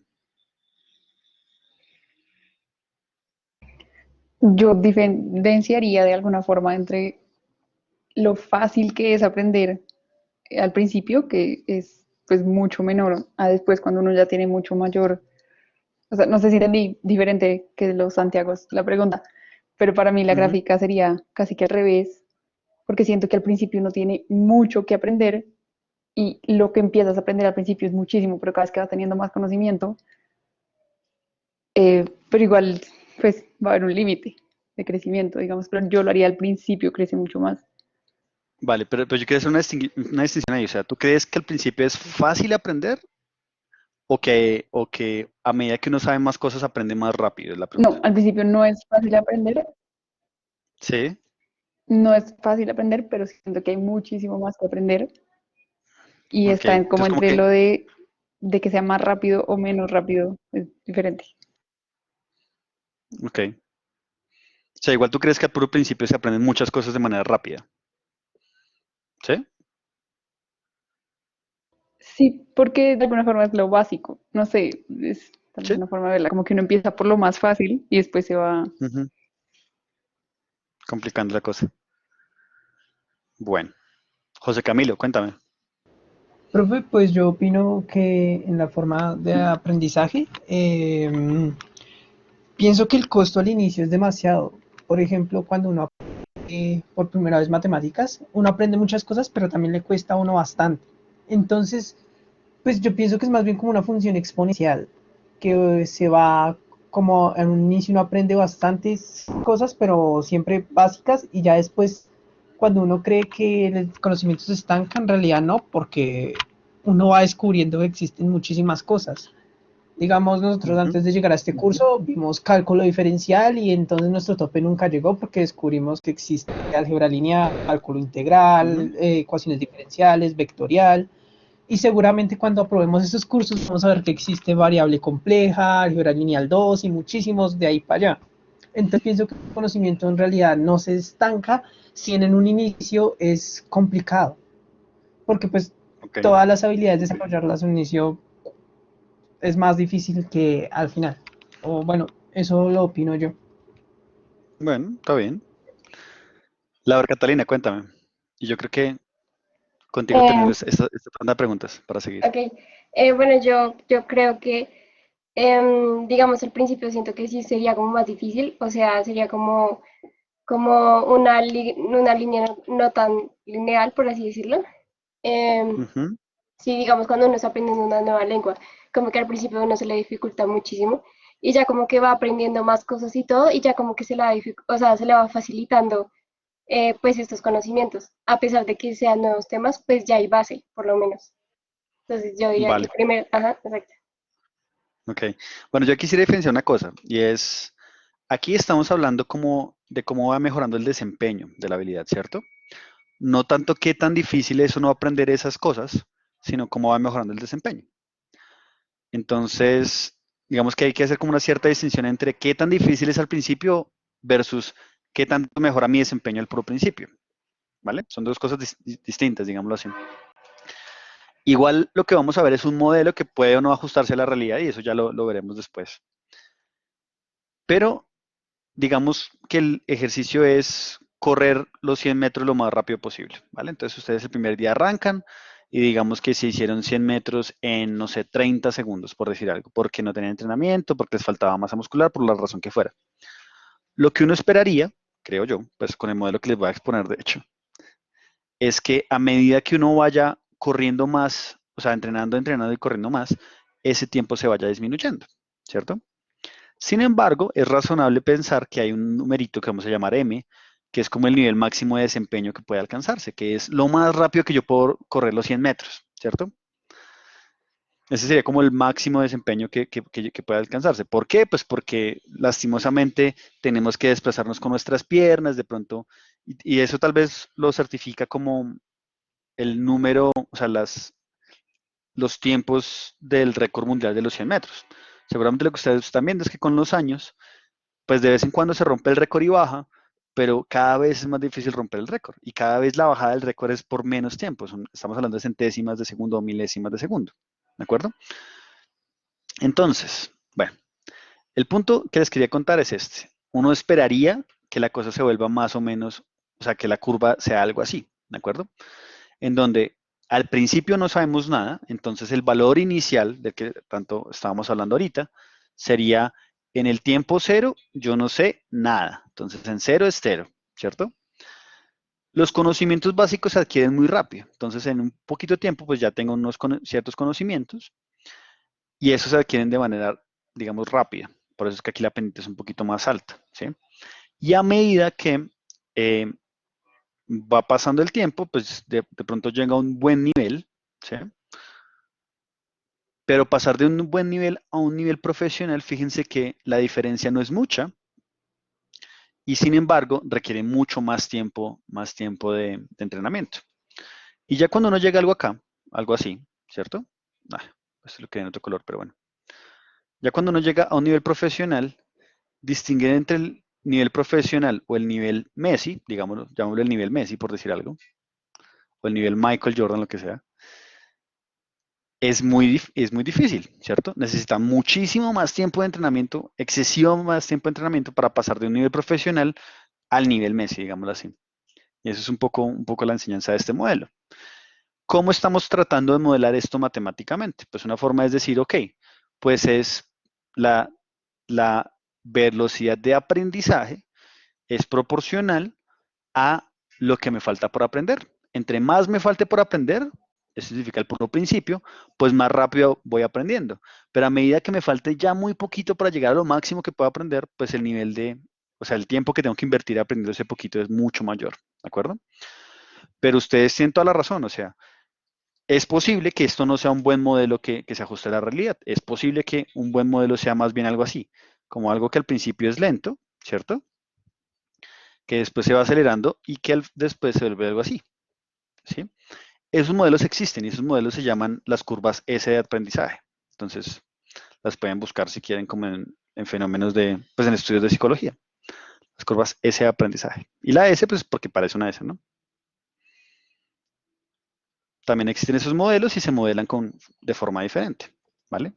Yo diferenciaría de alguna forma entre lo fácil que es aprender al principio, que es pues mucho menor, a después cuando uno ya tiene mucho mayor, o sea, no sé si entendí diferente que los Santiagos la pregunta, pero para mí la Ujú. gráfica sería casi que al revés, porque siento que al principio uno tiene mucho que aprender y lo que empiezas a aprender al principio es muchísimo, pero cada vez que vas teniendo más conocimiento, pero igual pues va a haber un límite de crecimiento, digamos, pero yo lo haría al principio, crece mucho más. Vale, pero yo quiero hacer una distinción ahí. O sea, ¿tú crees que al principio es fácil aprender o que a medida que uno sabe más cosas aprende más rápido? Es la No, pregunta. al principio no es fácil aprender, Sí, no es fácil aprender, pero siento que hay muchísimo más que aprender y ok. está como Entonces, como entre que, lo de que sea más rápido o menos rápido, es diferente. ok. O sea, igual tú crees que al puro principio se aprenden muchas cosas de manera rápida. ¿Sí? Sí, porque de alguna forma es lo básico, no sé, es tal vez Sí. una forma de verla, como que uno empieza por lo más fácil y después se va. Ujú. Complicando la cosa. Bueno, José Camilo, cuéntame. profe, pues yo opino que en la forma de aprendizaje, pienso que el costo al inicio es demasiado. Por ejemplo, cuando uno aprende por primera vez matemáticas, uno aprende muchas cosas, pero también le cuesta a uno bastante. Entonces, Pues yo pienso que es más bien como una función exponencial, que se va como en un inicio uno aprende bastantes cosas, pero siempre básicas, y ya después, cuando uno cree que el conocimiento se estanca, en realidad no, porque uno va descubriendo que existen muchísimas cosas. Digamos, nosotros Ujú, antes de llegar a este curso vimos cálculo diferencial y entonces nuestro tope nunca llegó porque descubrimos que existe álgebra lineal, cálculo ujú. integral, ecuaciones diferenciales, vectorial. Y seguramente cuando aprobemos estos cursos vamos a ver que existe variable compleja, álgebra lineal 2 y muchísimos de ahí para allá. Entonces pienso que el conocimiento en realidad no se estanca si en un inicio es complicado, porque pues Ok, todas las habilidades desarrollarlas en un inicio es más difícil que al final. O bueno, eso lo opino yo. bueno, está bien. Laura Catalina, cuéntame. Y yo creo que contigo tener Eh, esta tanda de preguntas para seguir. ok, bueno, yo creo que, digamos, al principio siento que sí sería como más difícil, o sea, sería como una línea no tan lineal, por así decirlo. Em, Ujú. sí, digamos, cuando uno está aprendiendo una nueva lengua, como que al principio a uno se le dificulta muchísimo y ya como que va aprendiendo más cosas y todo y ya como que o sea, se le va facilitando pues estos conocimientos. A pesar de que sean nuevos temas, pues ya hay base, por lo menos. Entonces yo diría que Vale, primero, ajá, exacto. ok. Bueno, yo quisiera diferenciar una cosa, y es, aquí estamos hablando como de cómo va mejorando el desempeño de la habilidad, ¿cierto? No tanto qué tan difícil es o no aprender esas cosas, sino cómo va mejorando el desempeño. Entonces, digamos que hay que hacer como una cierta distinción entre qué tan difícil es al principio versus qué tanto mejora mi desempeño al puro principio, ¿vale? Son dos cosas distintas, digámoslo así. Igual lo que vamos a ver es un modelo que puede o no ajustarse a la realidad y eso ya lo veremos después. Pero digamos que el ejercicio es correr los 100 metros lo más rápido posible, ¿vale? Entonces ustedes el primer día arrancan y digamos que se hicieron 100 metros en, no sé, 30 segundos, por decir algo, porque no tenían entrenamiento, porque les faltaba masa muscular, por la razón que fuera. Lo que uno esperaría, creo yo, pues con el modelo que les voy a exponer, de hecho, es que a medida que uno vaya corriendo más, o sea, entrenando y corriendo más, ese tiempo se vaya disminuyendo, ¿cierto? Sin embargo, es razonable pensar que hay un numerito que vamos a llamar M, que es como el nivel máximo de desempeño que puede alcanzarse, que es lo más rápido que yo puedo correr los 100 metros, ¿cierto? Ese sería como el máximo desempeño que puede alcanzarse. ¿Por qué? Pues porque lastimosamente tenemos que desplazarnos con nuestras piernas de pronto, y eso tal vez lo certifica como el número, o sea, los tiempos del récord mundial de los 100 metros. Seguramente lo que ustedes están viendo es que con los años pues de vez en cuando se rompe el récord y baja, pero cada vez es más difícil romper el récord y cada vez la bajada del récord es por menos tiempo. Estamos hablando de centésimas de segundo o milésimas de segundo. ¿De acuerdo? Entonces, bueno, el punto que les quería contar es este. Uno esperaría que la cosa se vuelva más o menos, o sea, que la curva sea algo así, ¿de acuerdo? En donde al principio no sabemos nada, entonces el valor inicial del que tanto estábamos hablando ahorita sería en el tiempo cero, yo no sé nada. Entonces en cero es cero, ¿cierto? Los conocimientos básicos se adquieren muy rápido. Entonces en un poquito de tiempo pues ya tengo ciertos conocimientos y esos se adquieren de manera, digamos, rápida. Por eso es que aquí la pendiente es un poquito más alta, ¿sí? Y a medida que eh, va pasando el tiempo, pues de pronto llega a un buen nivel, ¿sí? Pero pasar de un buen nivel a un nivel profesional, fíjense que la diferencia no es mucha y sin embargo requiere mucho más tiempo de entrenamiento. Y ya cuando uno llega a algo acá, algo así, ¿cierto? Esto lo queda en otro color, pero bueno. Ya cuando uno llega a un nivel profesional, distinguir entre el nivel profesional o el nivel Messi, digámoslo, llamémoslo el nivel Messi por decir algo, o el nivel Michael Jordan, lo que sea, es muy difícil, ¿cierto? Necesita muchísimo más tiempo de entrenamiento, excesivo más tiempo de entrenamiento para pasar de un nivel profesional al nivel Messi, digámoslo así. Y eso es un poco la enseñanza de este modelo. ¿Cómo estamos tratando de modelar esto matemáticamente? Pues una forma es decir, ok, pues es la, la velocidad de aprendizaje es proporcional a lo que me falta por aprender. Entre más me falte por aprender, eso significa el puro principio, pues más rápido voy aprendiendo. Pero a medida que me falte ya muy poquito para llegar a lo máximo que puedo aprender, pues el nivel de, o sea, el tiempo que tengo que invertir aprendiendo ese poquito es mucho mayor, ¿de acuerdo? Pero ustedes tienen toda la razón, o sea, es posible que esto no sea un buen modelo que se ajuste a la realidad. Es posible que un buen modelo sea más bien algo así, como algo que al principio es lento, ¿cierto? Que después se va acelerando y que después se vuelve algo así, ¿sí? Esos modelos existen y esos modelos se llaman las curvas S de aprendizaje. Entonces, las pueden buscar si quieren como en fenómenos de, pues en estudios de psicología. Las curvas S de aprendizaje. Y la S, pues porque parece una S, ¿no? También existen esos modelos y se modelan de forma diferente, ¿vale?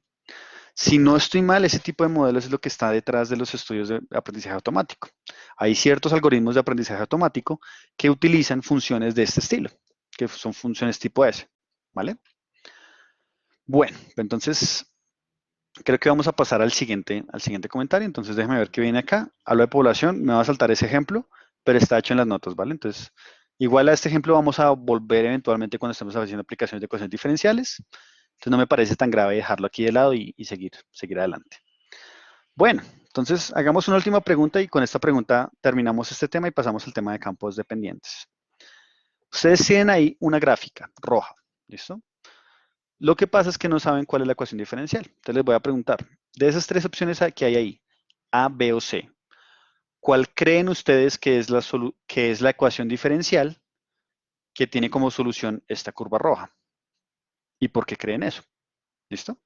Si no estoy mal, ese tipo de modelos es lo que está detrás de los estudios de aprendizaje automático. Hay ciertos algoritmos de aprendizaje automático que utilizan funciones de este estilo, que son funciones tipo S, ¿vale? Bueno, entonces creo que vamos a pasar al siguiente comentario. Entonces déjeme ver qué viene acá. Hablo de población, me va a saltar ese ejemplo, pero está hecho en las notas, ¿vale? Entonces, igual a este ejemplo vamos a volver eventualmente cuando estemos haciendo aplicaciones de ecuaciones diferenciales. Entonces no me parece tan grave dejarlo aquí de lado y seguir adelante. Bueno, entonces hagamos una última pregunta y con esta pregunta terminamos este tema y pasamos al tema de campos dependientes. Ustedes tienen ahí una gráfica roja, ¿listo? Lo que pasa es que no saben cuál es la ecuación diferencial. Entonces les voy a preguntar, de esas tres opciones que hay ahí, A, B o C, ¿cuál creen ustedes que es la ecuación diferencial que tiene como solución esta curva roja? ¿Y por qué creen eso? ¿Listo?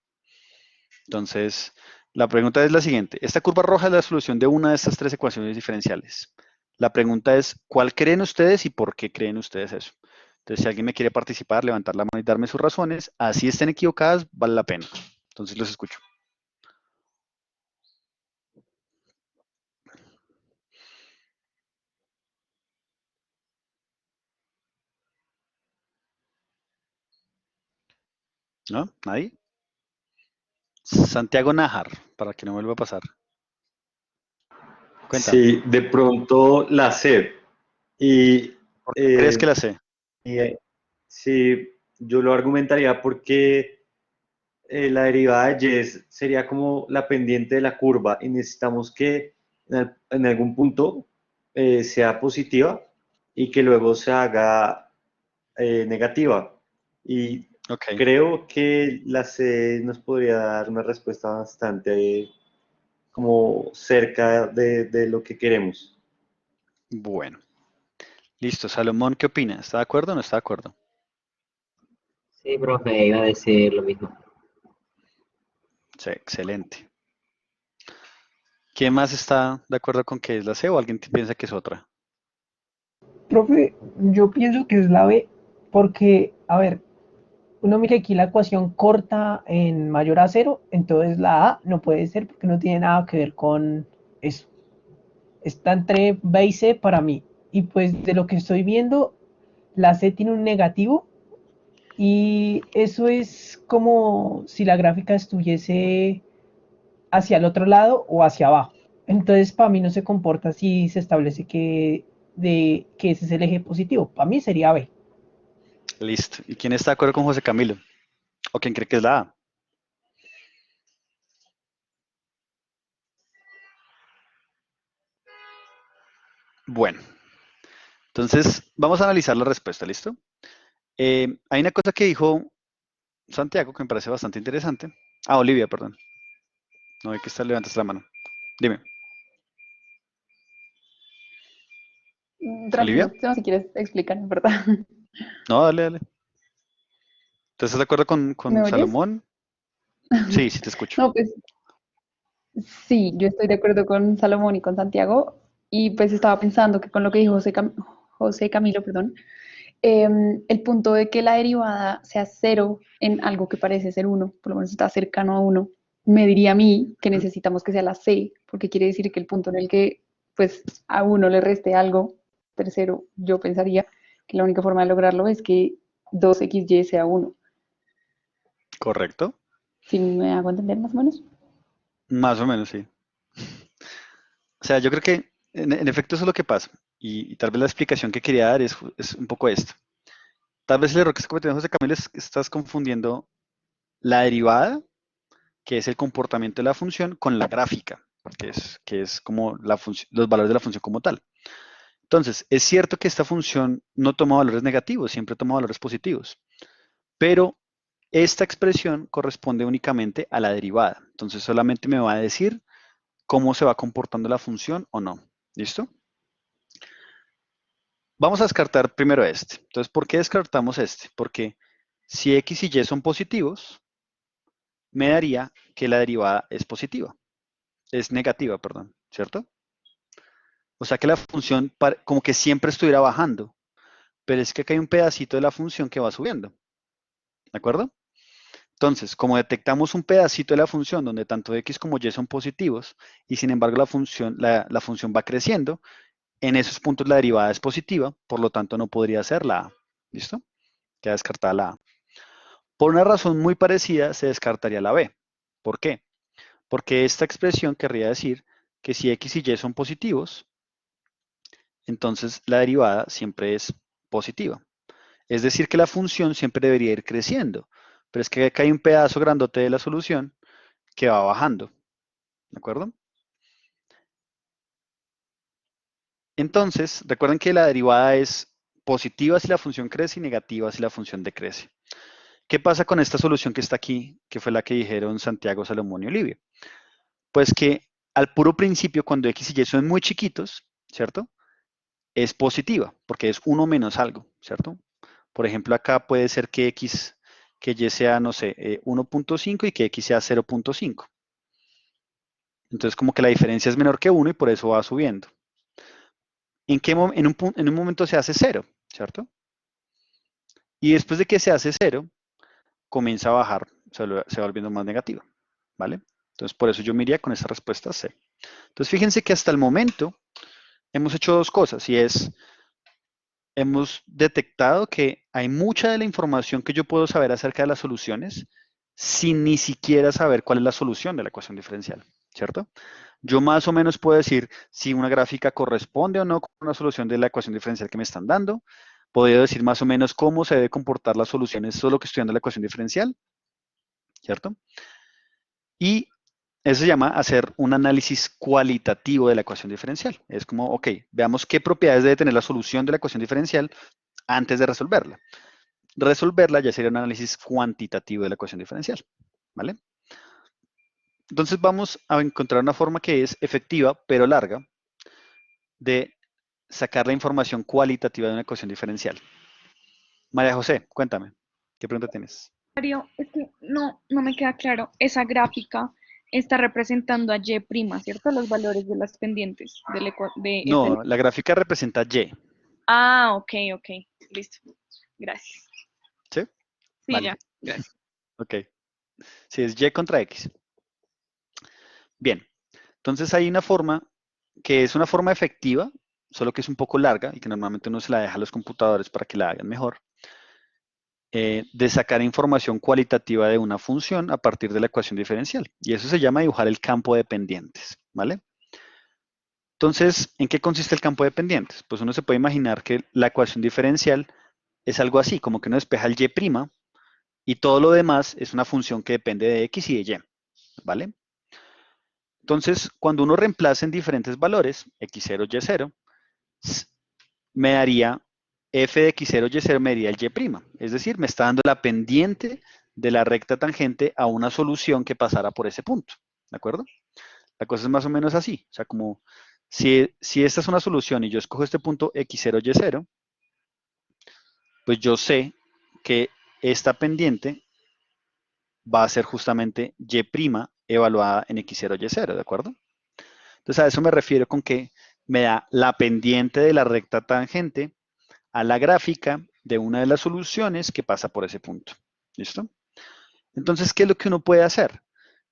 Entonces, la pregunta es la siguiente. Esta curva roja es la solución de una de estas tres ecuaciones diferenciales. La pregunta es, ¿cuál creen ustedes y por qué creen ustedes eso? Entonces, si alguien me quiere participar, levantar la mano y darme sus razones, así estén equivocadas, vale la pena. Entonces, los escucho. ¿No? ¿Nadie? Santiago Najar, para que no vuelva a pasar. Cuéntame. Sí, de pronto la C. Y ¿Por qué crees que la sé? sí, yo lo argumentaría porque la derivada de y sería como la pendiente de la curva y necesitamos que en algún punto sea positiva y que luego se haga negativa. Y Ok, creo que la C nos podría dar una respuesta bastante como cerca de lo que queremos. bueno. Listo. Salomón, ¿qué opina? ¿Está de acuerdo o no está de acuerdo? Sí, profe, iba a decir lo mismo. Sí, excelente. ¿Quién más está de acuerdo con que es la C o alguien piensa que es otra? Profe, yo pienso que es la B, porque, a ver, uno mira aquí la ecuación corta en mayor a cero, entonces la A no puede ser porque no tiene nada que ver con eso. Está entre B y C para mí. Y pues de lo que estoy viendo, la C tiene un negativo y eso es como si la gráfica estuviese hacia el otro lado o hacia abajo. Entonces para mí no se comporta si se establece que ese es el eje positivo. Para mí sería B. Listo. ¿Y quién está de acuerdo con José Camilo? ¿O quién cree que es la A? Bueno, entonces vamos a analizar la respuesta, ¿listo? Hay una cosa que dijo Santiago que me parece bastante interesante. Ah, Olivia, perdón. No hay que estar levantaste la mano. Dime, Tranquilo, Olivia. no, si quieres explicar, en verdad. No, dale, dale. ¿Tú estás de acuerdo ¿Me con oyes? Salomón? Sí, sí te escucho. No, pues sí, yo estoy de acuerdo con Salomón y con Santiago. Y pues estaba pensando que con lo que dijo José Camilo, perdón, el punto de que la derivada sea cero en algo que parece ser uno, por lo menos está cercano a uno, me diría a mí que necesitamos que sea la C, porque quiere decir que el punto en el que pues a uno le reste algo, tercero, yo pensaría que la única forma de lograrlo es que 2xy sea uno. ¿Correcto? ¿Si me hago entender más o menos? Más o menos, sí. O sea, yo creo que en efecto eso es lo que pasa. Y tal vez la explicación que quería dar es un poco esto. Tal vez el error que está cometiendo José Camilo es que estás confundiendo la derivada, que es el comportamiento de la función, con la gráfica, que es como los valores de la función como tal. Entonces, es cierto que esta función no toma valores negativos, siempre toma valores positivos, pero esta expresión corresponde únicamente a la derivada. Entonces, solamente me va a decir cómo se va comportando la función o no. ¿Listo? Vamos a descartar primero este. Entonces, ¿por qué descartamos este? Porque si x y y son positivos, me daría que la derivada es positiva. Es negativa, perdón, ¿cierto? O sea que la función como que siempre estuviera bajando, pero es que acá hay un pedacito de la función que va subiendo. ¿De acuerdo? Entonces, como detectamos un pedacito de la función donde tanto x como y son positivos y sin embargo la función va creciendo, en esos puntos la derivada es positiva, por lo tanto no podría ser la a. ¿Listo? Queda descartada la a. Por una razón muy parecida se descartaría la b. ¿Por qué? Porque esta expresión querría decir que si x y y son positivos, entonces la derivada siempre es positiva. Es decir, que la función siempre debería ir creciendo, pero es que acá hay un pedazo grandote de la solución que va bajando. ¿De acuerdo? Entonces, recuerden que la derivada es positiva si la función crece y negativa si la función decrece. ¿Qué pasa con esta solución que está aquí, que fue la que dijeron Santiago, Salomón y Olivia? Pues que al puro principio, cuando x y y son muy chiquitos, ¿cierto? Es positiva, porque es 1 menos algo, ¿cierto? Por ejemplo, acá puede ser que y sea, no sé, 1.5 y que x sea 0.5. Entonces, como que la diferencia es menor que 1 y por eso va subiendo. En un momento se hace 0, ¿cierto? Y después de que se hace 0, comienza a bajar, se va volviendo más negativa, ¿vale? Entonces, por eso yo me iría con esa respuesta C. Entonces, fíjense que hasta el momento hemos hecho dos cosas y es, hemos detectado que hay mucha de la información que yo puedo saber acerca de las soluciones sin ni siquiera saber cuál es la solución de la ecuación diferencial, ¿cierto? Yo más o menos puedo decir si una gráfica corresponde o no con una solución de la ecuación diferencial que me están dando. Puedo decir más o menos cómo se debe comportar las soluciones solo que estudiando la ecuación diferencial, ¿cierto? Y eso se llama hacer un análisis cualitativo de la ecuación diferencial. Es como, ok, veamos qué propiedades debe tener la solución de la ecuación diferencial antes de resolverla. Resolverla ya sería un análisis cuantitativo de la ecuación diferencial, ¿vale? Entonces vamos a encontrar una forma que es efectiva, pero larga, de sacar la información cualitativa de una ecuación diferencial. María José, cuéntame, ¿qué pregunta tienes? Mario, es que no me queda claro. Esa gráfica está representando a Y', ¿cierto? Los valores de las pendientes de este. No, la gráfica representa Y. Ah, ok, listo. Gracias. ¿Sí? Sí, Vale. ya, gracias. Ok. Sí, es Y contra X. Bien. Entonces hay una forma que es una forma efectiva, solo que es un poco larga y que normalmente uno se la deja a los computadores para que la hagan mejor, de sacar información cualitativa de una función a partir de la ecuación diferencial. Y eso se llama dibujar el campo de pendientes, ¿vale? Entonces, ¿en qué consiste el campo de pendientes? Pues uno se puede imaginar que la ecuación diferencial es algo así, como que uno despeja el y' y todo lo demás es una función que depende de x y de y, ¿vale? Entonces, cuando uno reemplaza en diferentes valores, x0, y0, me daría f de x0, y0 me daría el y'. Es decir, me está dando la pendiente de la recta tangente a una solución que pasara por ese punto, ¿de acuerdo? La cosa es más o menos así, o sea, como si esta es una solución y yo escojo este punto x0, y0, pues yo sé que esta pendiente va a ser justamente y' evaluada en x0, y0, ¿de acuerdo? Entonces a eso me refiero con que me da la pendiente de la recta tangente a la gráfica de una de las soluciones que pasa por ese punto. ¿Listo? Entonces, ¿qué es lo que uno puede hacer?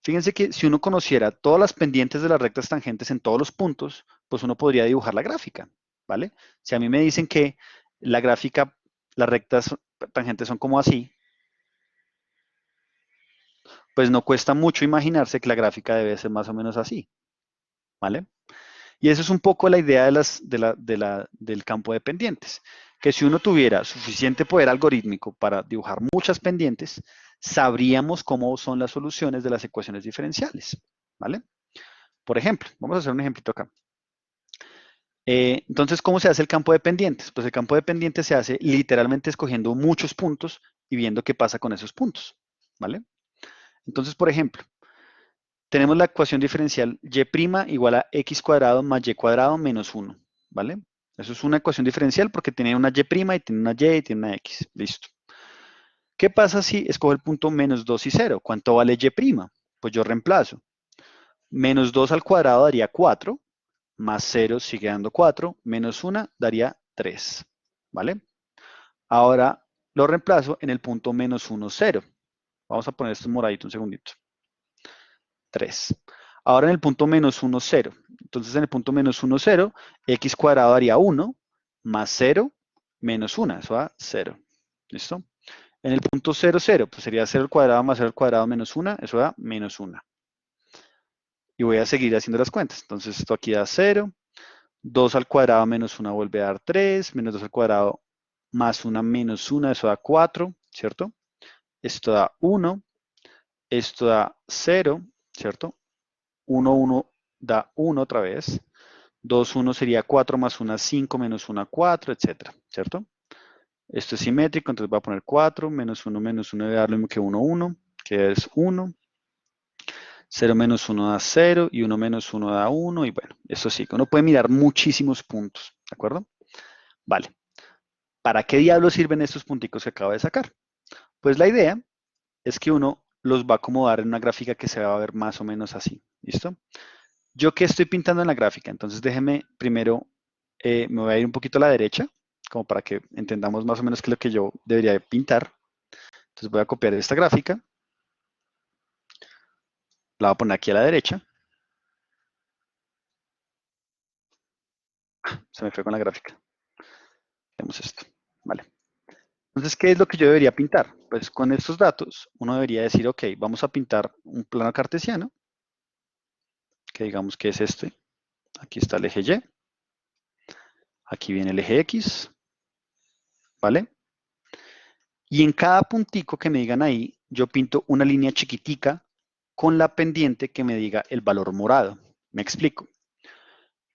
Fíjense que si uno conociera todas las pendientes de las rectas tangentes en todos los puntos, pues uno podría dibujar la gráfica, ¿vale? Si a mí me dicen que la gráfica, las rectas tangentes son como así, pues no cuesta mucho imaginarse que la gráfica debe ser más o menos así, ¿vale? Y eso es un poco la idea del campo de pendientes, que si uno tuviera suficiente poder algorítmico para dibujar muchas pendientes, sabríamos cómo son las soluciones de las ecuaciones diferenciales, ¿vale? Por ejemplo, vamos a hacer un ejemplito acá. Entonces, ¿cómo se hace el campo de pendientes? Pues el campo de pendientes se hace literalmente escogiendo muchos puntos y viendo qué pasa con esos puntos, ¿vale? Entonces, por ejemplo, tenemos la ecuación diferencial y' igual a x cuadrado más y cuadrado menos 1, ¿vale? Eso es una ecuación diferencial porque tiene una y' y tiene una y tiene una x, listo. ¿Qué pasa si escojo el punto menos 2 y 0? ¿Cuánto vale y'? Pues yo reemplazo. Menos 2 al cuadrado daría 4, más 0 sigue dando 4, menos 1 daría 3, ¿vale? Ahora lo reemplazo en el punto menos 1, 0. Vamos a poner esto en moradito un segundito. 3. Ahora en el punto menos 1, 0. Entonces en el punto menos 1, 0, x cuadrado daría 1, más 0, menos 1, eso da 0. ¿Listo? En el punto 0, 0, pues sería 0 al cuadrado más 0 al cuadrado menos 1, eso da menos 1. Y voy a seguir haciendo las cuentas. Entonces esto aquí da 0, 2 al cuadrado menos 1 vuelve a dar 3, menos 2 al cuadrado más 1 menos 1, eso da 4, ¿cierto? Esto da 1, esto da 0, ¿cierto? 1, 1 da 1 otra vez. 2, 1 sería 4 más 1, 5, menos 1, 4, etcétera, ¿cierto? Esto es simétrico, entonces voy a poner 4, menos 1 debe dar lo mismo que 1, 1, que es 1. 0 menos 1 da 0 y 1 menos 1 da 1 y bueno, eso sí, uno puede mirar muchísimos puntos, ¿de acuerdo? Vale. ¿Para qué diablos sirven estos punticos que acabo de sacar? Pues la idea es que uno los va a acomodar en una gráfica que se va a ver más o menos así, ¿listo? ¿Yo qué estoy pintando en la gráfica? Entonces déjeme primero, me voy a ir un poquito a la derecha, como para que entendamos más o menos qué es lo que yo debería de pintar. Entonces voy a copiar esta gráfica, la voy a poner aquí a la derecha. Se me fue con la gráfica. Vemos esto, vale. Entonces, ¿qué es lo que yo debería pintar? Pues con estos datos, uno debería decir, ok, vamos a pintar un plano cartesiano, que digamos que es este. Aquí está el eje Y. Aquí viene el eje X, ¿vale? Y en cada puntico que me digan ahí, yo pinto una línea chiquitica con la pendiente que me diga el valor morado. Me explico.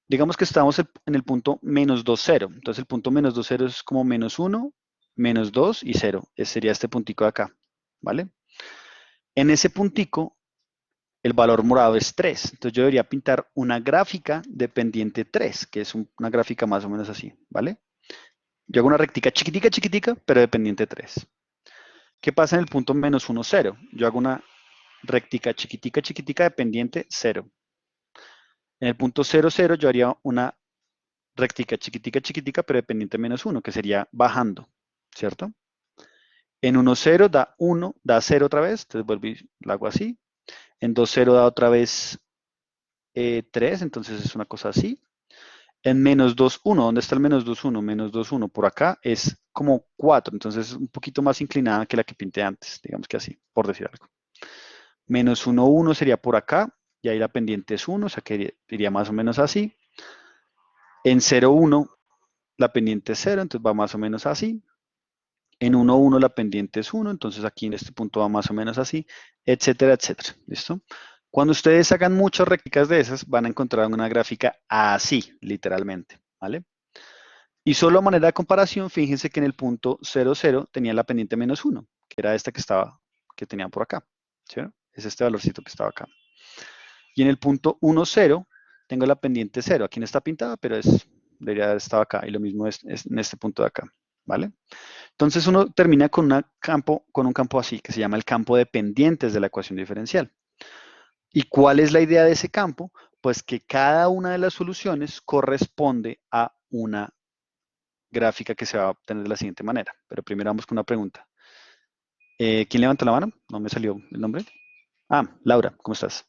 Digamos que estamos en el punto menos 2, 0. Entonces el punto menos 2, 0 es como menos 1, menos 2 y 0. Ese sería este puntico de acá, ¿vale? En ese puntico, el valor morado es 3. Entonces yo debería pintar una gráfica de pendiente 3, que es una gráfica más o menos así, ¿vale? Yo hago una rectica chiquitica, chiquitica, pero de pendiente 3. ¿Qué pasa en el punto menos 1, 0? Yo hago una rectica chiquitica, chiquitica de pendiente 0. En el punto 0, 0 yo haría una rectica chiquitica, chiquitica, pero de pendiente menos 1, que sería bajando, ¿cierto? En 1, 0 da 1, da 0 otra vez, entonces vuelvo y lo hago así. En 2, 0 da otra vez 3, entonces es una cosa así. En menos 2, 1, ¿dónde está el menos 2, 1? Menos 2, 1 por acá es como 4, entonces es un poquito más inclinada que la que pinté antes, digamos que así, por decir algo. Menos 1, 1 sería por acá, y ahí la pendiente es 1, o sea que iría más o menos así. En 0, 1 la pendiente es 0, entonces va más o menos así. En 1, 1 la pendiente es 1, entonces aquí en este punto va más o menos así, etcétera, etcétera. ¿Listo? Cuando ustedes hagan muchas réplicas de esas, van a encontrar una gráfica así, literalmente, ¿vale? Y solo a manera de comparación, fíjense que en el punto 0, 0 tenía la pendiente menos 1, que era esta que tenía por acá, ¿sí? Es este valorcito que estaba acá. Y en el punto 1, 0, tengo la pendiente 0. Aquí no está pintada, pero debería haber estado acá. Y lo mismo es en este punto de acá, ¿vale? Entonces uno termina con un campo así, que se llama el campo de pendientes de la ecuación diferencial. ¿Y cuál es la idea de ese campo? Pues que cada una de las soluciones corresponde a una gráfica que se va a obtener de la siguiente manera. Pero primero vamos con una pregunta. ¿Quién levantó la mano? No me salió el nombre. Ah, Laura, ¿cómo estás?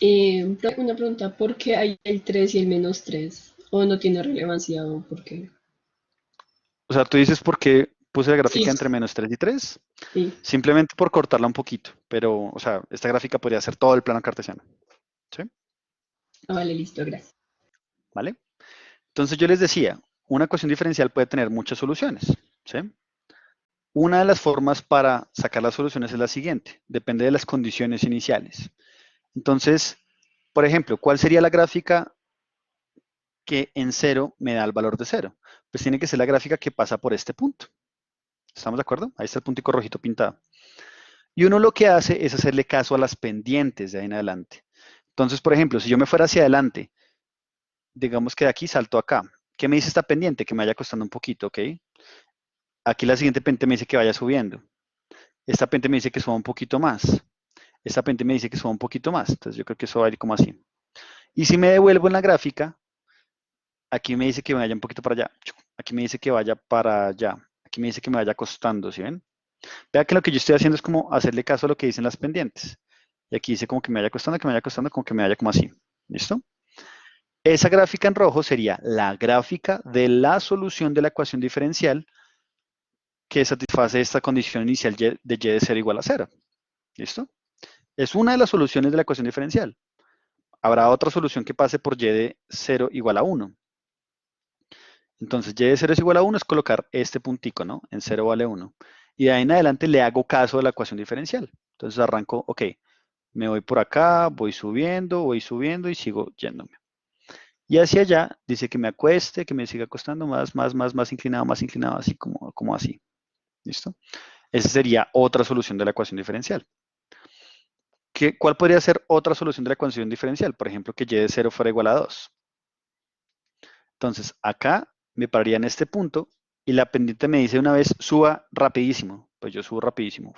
Una pregunta, ¿por qué hay el 3 y el menos 3? ¿O no tiene relevancia o por qué? O sea, tú dices por qué puse la gráfica Sí, entre menos 3 y 3. sí. Simplemente por cortarla un poquito. Pero, o sea, esta gráfica podría ser todo el plano cartesiano. ¿Sí? Ah, vale, listo, gracias. ¿Vale? Entonces yo les decía, una ecuación diferencial puede tener muchas soluciones, ¿sí? Una de las formas para sacar las soluciones es la siguiente, depende de las condiciones iniciales. Entonces, por ejemplo, ¿cuál sería la gráfica que en 0 me da el valor de 0? Pues tiene que ser la gráfica que pasa por este punto. ¿Estamos de acuerdo? Ahí está el puntico rojito pintado. Y uno lo que hace es hacerle caso a las pendientes de ahí en adelante. Entonces, por ejemplo, si yo me fuera hacia adelante, digamos que de aquí salto acá. ¿Qué me dice esta pendiente? Que me vaya costando un poquito, ¿ok? Aquí la siguiente pendiente me dice que vaya subiendo. Esta pendiente me dice que suba un poquito más. Esta pendiente me dice que suba un poquito más. Entonces yo creo que eso va a ir como así. Y si me devuelvo en la gráfica, aquí me dice que vaya un poquito para allá. Aquí me dice que vaya para allá. Aquí me dice que me vaya costando, ¿sí ven? Vea que lo que yo estoy haciendo es como hacerle caso a lo que dicen las pendientes. Y aquí dice como que me vaya costando, que me vaya costando, como que me vaya como así. ¿Listo? Esa gráfica en rojo sería la gráfica de la solución de la ecuación diferencial que satisface esta condición inicial de y de 0 igual a 0. ¿Listo? Es una de las soluciones de la ecuación diferencial. Habrá otra solución que pase por y de 0 igual a 1. Entonces, y de 0 es igual a 1 es colocar este puntico, ¿no? En 0 vale 1. Y de ahí en adelante le hago caso a la ecuación diferencial. Entonces arranco, ok, me voy por acá, voy subiendo y sigo yéndome. Y hacia allá dice que me acueste, que me siga acostando más inclinado, así como así. ¿Listo? Esa sería otra solución de la ecuación diferencial. ¿Cuál podría ser otra solución de la ecuación diferencial? Por ejemplo, que y de 0 fuera igual a 2. Entonces, acá me pararía en este punto y la pendiente me dice una vez, suba rapidísimo. Pues yo subo rapidísimo.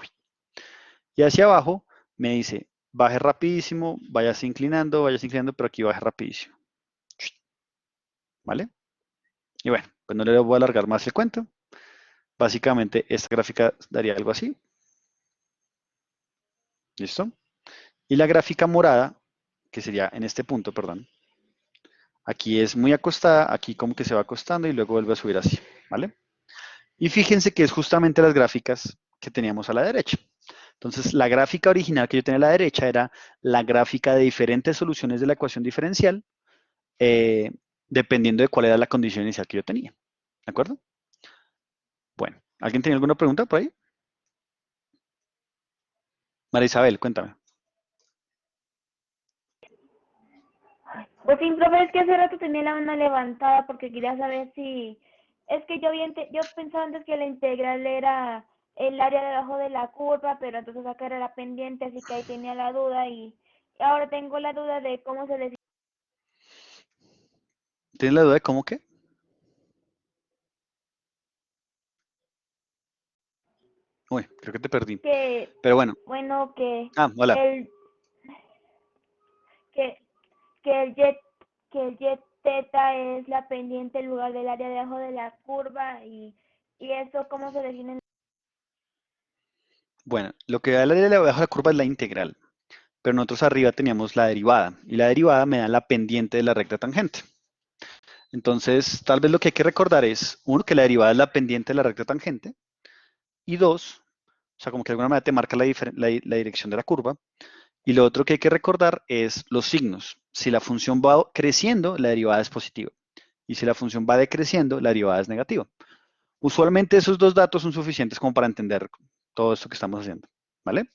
Y hacia abajo me dice, baje rapidísimo, váyase inclinando, pero aquí baje rapidísimo. ¿Vale? Y bueno, pues no le voy a alargar más el cuento. Básicamente, esta gráfica daría algo así. ¿Listo? Y la gráfica morada, que sería en este punto, perdón. Aquí es muy acostada, aquí como que se va acostando y luego vuelve a subir así, ¿vale? Y fíjense que es justamente las gráficas que teníamos a la derecha. Entonces, la gráfica original que yo tenía a la derecha era la gráfica de diferentes soluciones de la ecuación diferencial, dependiendo de cuál era la condición inicial que yo tenía. ¿De acuerdo? Bueno, ¿alguien tiene alguna pregunta por ahí? María Isabel, cuéntame. Pues sí, profe, es que hace rato tenía la mano levantada porque quería saber si... Es que yo pensaba antes que la integral era el área debajo de la curva, pero entonces acá era la pendiente, así que ahí tenía la duda y ahora tengo la duda de cómo se define ¿Tienes la duda de cómo qué? Uy, creo que te perdí. que, Pero bueno. bueno, Ah, hola. el, que, que el y, que el y teta es la pendiente en lugar del área debajo de la curva y eso cómo se define. Bueno, lo que da el área debajo de la curva es la integral. Pero nosotros arriba teníamos la derivada. Y la derivada me da la pendiente de la recta tangente. Entonces, tal vez lo que hay que recordar es, uno, que la derivada es la pendiente de la recta tangente. Y dos, o sea, como que de alguna manera te marca la dirección de la curva. Y lo otro que hay que recordar es los signos. Si la función va creciendo, la derivada es positiva. Y si la función va decreciendo, la derivada es negativa. Usualmente esos dos datos son suficientes como para entender todo esto que estamos haciendo. ¿Vale?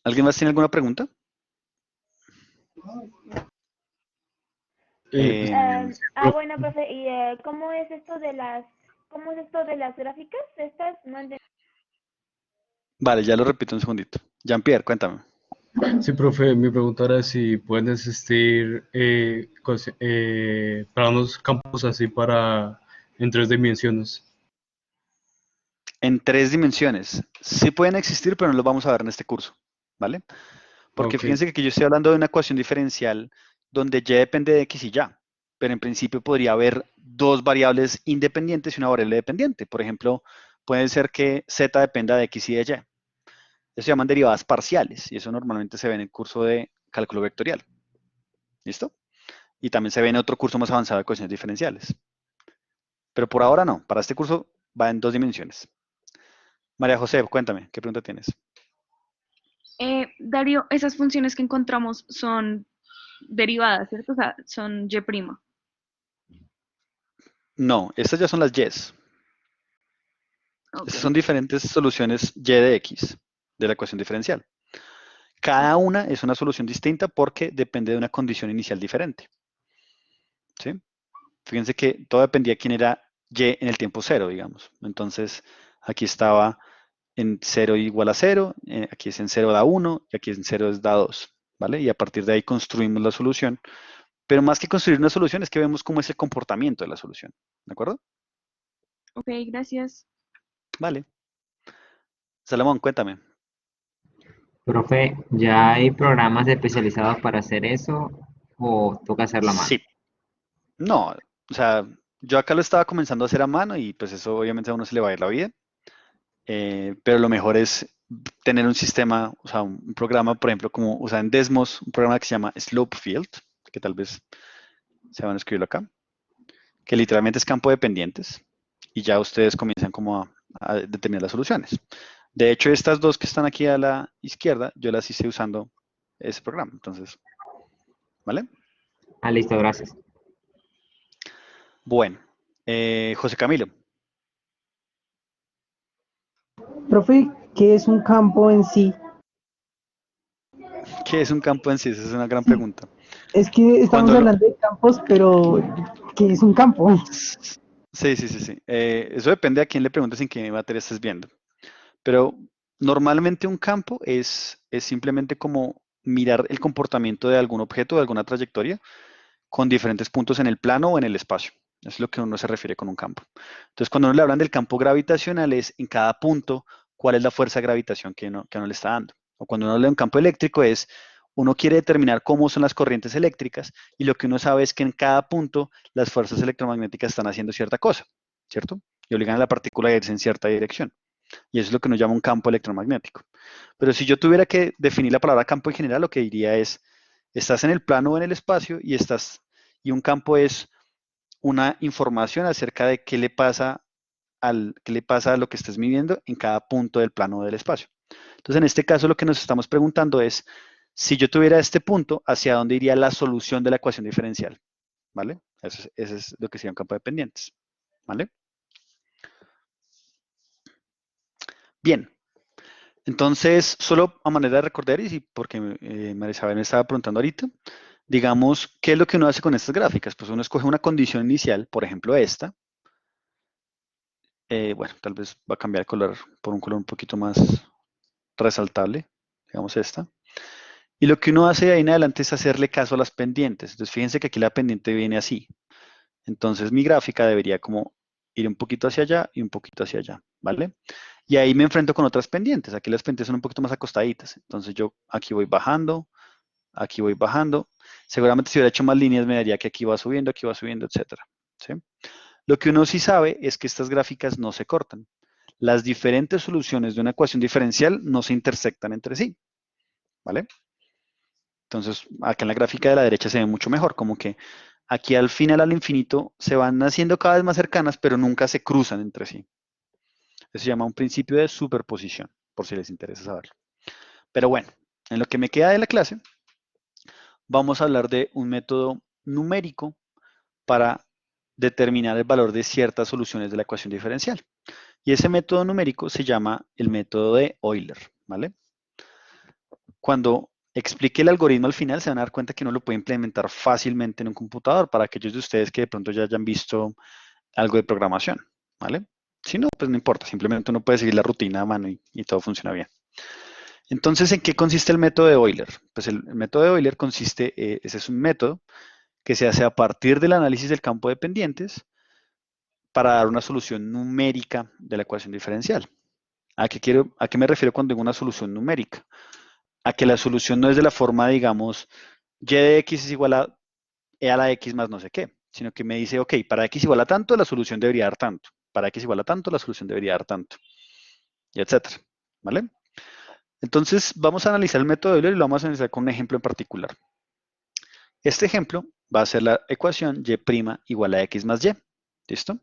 ¿Alguien más tiene alguna pregunta? Bueno, profe, ¿y cómo es esto de las gráficas? Estas no entendí. Vale, ya lo repito un segundito. Jean-Pierre, cuéntame. Sí, profe, mi pregunta era si pueden existir planos campos así en 3 dimensiones. En 3 dimensiones. Sí pueden existir, pero no los vamos a ver en este curso. ¿Vale? Porque Ok, fíjense que aquí yo estoy hablando de una ecuación diferencial donde y depende de x y y. Pero en principio podría haber dos variables independientes y una variable dependiente. Por ejemplo, puede ser que z dependa de x y de y. Eso se llaman derivadas parciales y eso normalmente se ve en el curso de cálculo vectorial. ¿Listo? Y también se ve en otro curso más avanzado de ecuaciones diferenciales. Pero por ahora no. Para este curso va en 2 dimensiones. María José, cuéntame, ¿qué pregunta tienes? Darío, esas funciones que encontramos son derivadas, ¿cierto? O sea, son y'. No, estas ya son las Y's. Ok. Estas son diferentes soluciones Y de X de la ecuación diferencial. Cada una es una solución distinta porque depende de una condición inicial diferente. ¿Sí? Fíjense que todo dependía de quién era Y en el tiempo cero, digamos. Entonces, aquí estaba en 0 igual a 0, aquí es en 0 da 1 y aquí en 0 da 2, ¿vale? Y a partir de ahí construimos la solución. Pero más que construir una solución es que vemos cómo es el comportamiento de la solución, ¿de acuerdo? Ok, gracias. Vale. Salomón, cuéntame. Profe, ¿ya hay programas especializados para hacer eso o toca hacerlo a mano? Sí. No, o sea, yo acá lo estaba comenzando a hacer a mano y pues eso obviamente a uno se le va a ir la vida. Pero lo mejor es tener un sistema, o sea, un programa, por ejemplo, como usa en Desmos, un programa que se llama Slopefield, que tal vez se van a escribirlo acá, que literalmente es campo de pendientes y ya ustedes comienzan como a determinar las soluciones. De hecho, estas dos que están aquí a la izquierda, yo las hice usando ese programa, entonces, ¿vale? Ah, listo, gracias. Bueno, José Camilo, Profe, ¿qué es un campo en sí? ¿qué es un campo en sí? Esa es una gran Sí, pregunta. es que estamos Cuando hablando de campos, pero ¿qué es un campo? Sí, sí, sí, sí. Eso depende a quién le preguntes en qué materia estés viendo. Pero normalmente un campo es simplemente como mirar el comportamiento de algún objeto, de alguna trayectoria, con diferentes puntos en el plano o en el espacio. Eso es lo que uno se refiere con un campo. Entonces, cuando uno le hablan del campo gravitacional, es en cada punto cuál es la fuerza de gravitación que uno le está dando. O cuando uno habla de un campo eléctrico, es uno quiere determinar cómo son las corrientes eléctricas y lo que uno sabe es que en cada punto las fuerzas electromagnéticas están haciendo cierta cosa, ¿cierto? Y obligan a la partícula a irse en cierta dirección. Y eso es lo que uno llama un campo electromagnético. Pero si yo tuviera que definir la palabra campo en general, lo que diría es, estás en el plano o en el espacio y un campo es una información acerca de qué le pasa a lo que estés midiendo en cada punto del plano o del espacio. Entonces, en este caso, lo que nos estamos preguntando es, si yo tuviera este punto, ¿hacia dónde iría la solución de la ecuación diferencial? ¿Vale? Eso es lo que sería un campo de pendientes. ¿Vale? Bien. Entonces, solo a manera de recordar, y porque María Isabel me estaba preguntando ahorita, digamos, ¿qué es lo que uno hace con estas gráficas? Pues uno escoge una condición inicial, por ejemplo esta. Bueno, tal vez va a cambiar el color por un color un poquito más resaltable, digamos esta. Y lo que uno hace de ahí en adelante es hacerle caso a las pendientes. Entonces, fíjense que aquí la pendiente viene así. Entonces, mi gráfica debería como ir un poquito hacia allá y un poquito hacia allá, ¿vale? Y ahí me enfrento con otras pendientes. Aquí las pendientes son un poquito más acostaditas. Entonces, yo aquí voy bajando, aquí voy bajando. Seguramente si hubiera hecho más líneas me daría que aquí va subiendo, etcétera. ¿Sí? Lo que uno sí sabe es que estas gráficas no se cortan. Las diferentes soluciones de una ecuación diferencial no se intersectan entre sí, ¿vale? Entonces, acá en la gráfica de la derecha se ve mucho mejor, como que aquí al final al infinito se van haciendo cada vez más cercanas, pero nunca se cruzan entre sí. Eso se llama un principio de superposición, por si les interesa saberlo. Pero bueno, en lo que me queda de la clase, vamos a hablar de un método numérico para determinar el valor de ciertas soluciones de la ecuación diferencial. Y ese método numérico se llama el método de Euler, ¿vale? Cuando explique el algoritmo al final, se van a dar cuenta que uno lo puede implementar fácilmente en un computador para aquellos de ustedes que de pronto ya hayan visto algo de programación, ¿vale? Si no, pues no importa, simplemente uno puede seguir la rutina a mano y todo funciona bien. Entonces, ¿en qué consiste el método de Euler? Pues el método de Euler consiste, ese es un método que se hace a partir del análisis del campo de pendientes para dar una solución numérica de la ecuación diferencial. ¿A qué me refiero cuando digo una solución numérica? A que la solución no es de la forma, digamos, y de x es igual a e a la x más no sé qué, sino que me dice, ok, para x igual a tanto, la solución debería dar tanto. Para x igual a tanto, la solución debería dar tanto. Y etcétera. ¿Vale? Entonces, vamos a analizar el método de Euler y lo vamos a analizar con un ejemplo en particular. Este ejemplo va a ser la ecuación y' igual a x más y. ¿Listo?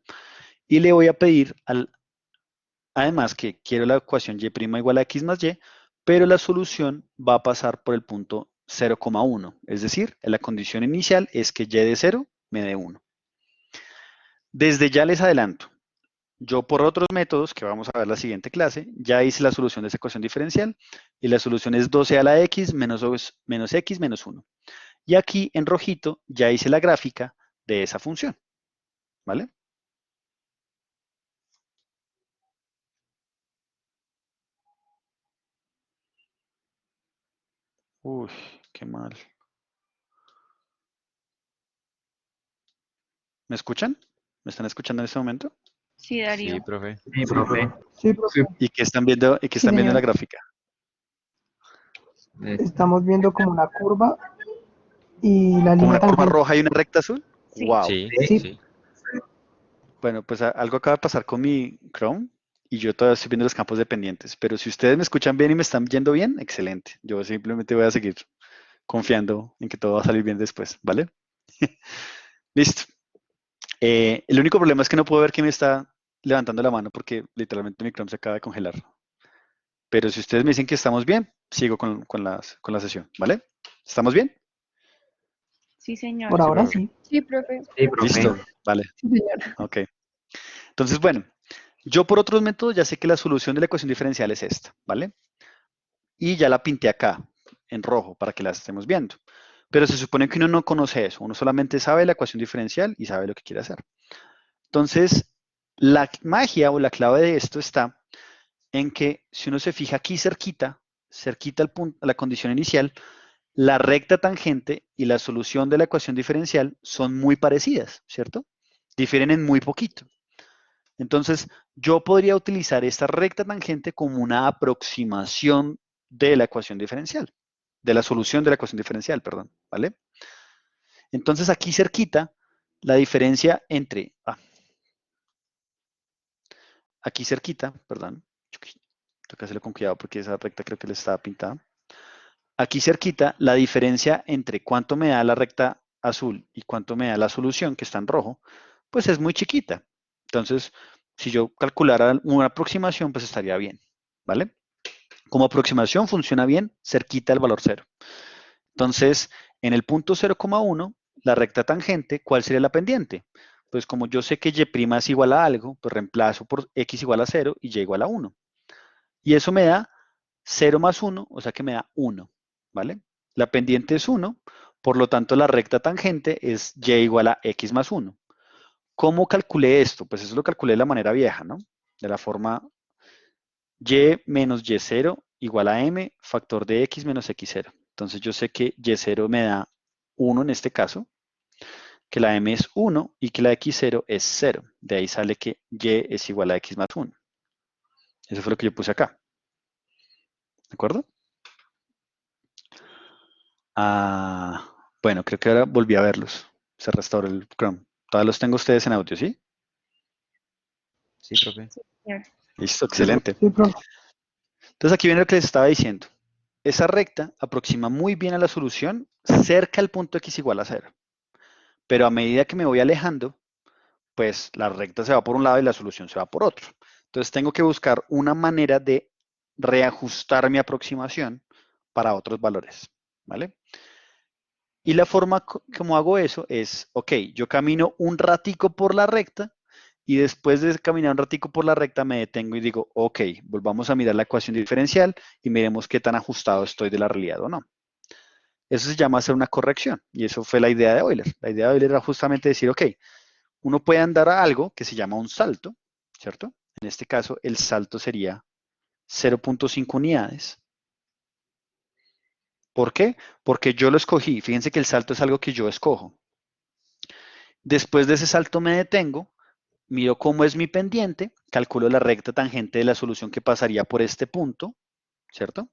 Y le voy a pedir además que quiero la ecuación y' igual a x más y, pero la solución va a pasar por el punto 0,1. Es decir, la condición inicial es que y de 0 me dé 1. Desde ya les adelanto, yo por otros métodos que vamos a ver la siguiente clase, ya hice la solución de esa ecuación diferencial y la solución es 12 a la x menos x menos 1. Y aquí en rojito ya hice la gráfica de esa función, ¿vale? Uy, qué mal. ¿Me escuchan? ¿Me están escuchando en este momento? Sí, Sí, Darío. profe. Sí, profe. Sí, profe. ¿Y qué están viendo, y qué Sí, están viendo en la señor. gráfica? Estamos viendo como una curva y la ¿Como línea una curva tangente. roja y una recta azul? Sí. Wow. Sí, Sí, sí. Bueno, pues algo acaba de pasar con mi Chrome y yo todavía estoy viendo los campos dependientes, pero si ustedes me escuchan bien y me están yendo bien, excelente. Yo simplemente voy a seguir confiando en que todo va a salir bien después, ¿vale? Listo. El único problema es que no puedo ver quién me está levantando la mano porque literalmente mi Chrome se acaba de congelar. Pero si ustedes me dicen que estamos bien, sigo con la sesión, ¿vale? ¿Estamos bien? Sí, señor. por Sí, ahora profe. sí. Sí, profe. Sí, profe. Listo, vale, Sí, señor. ok. Entonces, bueno, yo por otros métodos ya sé que la solución de la ecuación diferencial es esta, ¿vale? Y ya la pinté acá, en rojo, para que la estemos viendo. Pero se supone que uno no conoce eso, uno solamente sabe la ecuación diferencial y sabe lo que quiere hacer. Entonces, la magia o la clave de esto está en que si uno se fija aquí cerquita, cerquita al punto, a la condición inicial, la recta tangente y la solución de la ecuación diferencial son muy parecidas, ¿cierto? Difieren en muy poquito. Entonces, yo podría utilizar esta recta tangente como una aproximación de la ecuación diferencial, de la solución de la ecuación diferencial, perdón, ¿vale? Entonces, aquí cerquita, la diferencia entre, aquí cerquita, perdón, tengo que hacerlo con cuidado porque esa recta creo que le estaba pintada. Aquí cerquita, la diferencia entre cuánto me da la recta azul y cuánto me da la solución, que está en rojo, pues es muy chiquita. Entonces, si yo calculara una aproximación, pues estaría bien, ¿vale? Como aproximación funciona bien cerquita del valor 0. Entonces, en el punto 0,1, la recta tangente, ¿cuál sería la pendiente? Pues como yo sé que y' es igual a algo, pues reemplazo por x igual a 0 y y igual a 1. Y eso me da 0 más 1, o sea que me da 1, ¿vale? La pendiente es 1, por lo tanto la recta tangente es y igual a x más 1. ¿Cómo calculé esto? Pues eso lo calculé de la manera vieja, ¿no? De la forma y menos y0 igual a m factor de x menos x0. Entonces yo sé que y0 me da 1 en este caso, que la m es 1 y que la x0 es 0. De ahí sale que y es igual a x más 1. Eso fue lo que yo puse acá. ¿De acuerdo? Bueno, creo que ahora volví a verlos. Se restauró el Chrome. Todavía los tengo ustedes en audio, ¿sí? Sí, profe. Señor. Listo, excelente. Sí, profe. Entonces aquí viene lo que les estaba diciendo. Esa recta aproxima muy bien a la solución cerca al punto x igual a 0. Pero a medida que me voy alejando, pues la recta se va por un lado y la solución se va por otro. Entonces tengo que buscar una manera de reajustar mi aproximación para otros valores, ¿vale? Y la forma como hago eso es, ok, yo camino un ratico por la recta y después de caminar un ratico por la recta me detengo y digo, ok, volvamos a mirar la ecuación diferencial y miremos qué tan ajustado estoy de la realidad o no. Eso se llama hacer una corrección y eso fue la idea de Euler. La idea de Euler era justamente decir, ok, uno puede andar a algo que se llama un salto, ¿cierto? En este caso, el salto sería 0.5 unidades. ¿Por qué? Porque yo lo escogí. Fíjense que el salto es algo que yo escojo. Después de ese salto me detengo, miro cómo es mi pendiente, calculo la recta tangente de la solución que pasaría por este punto, ¿cierto?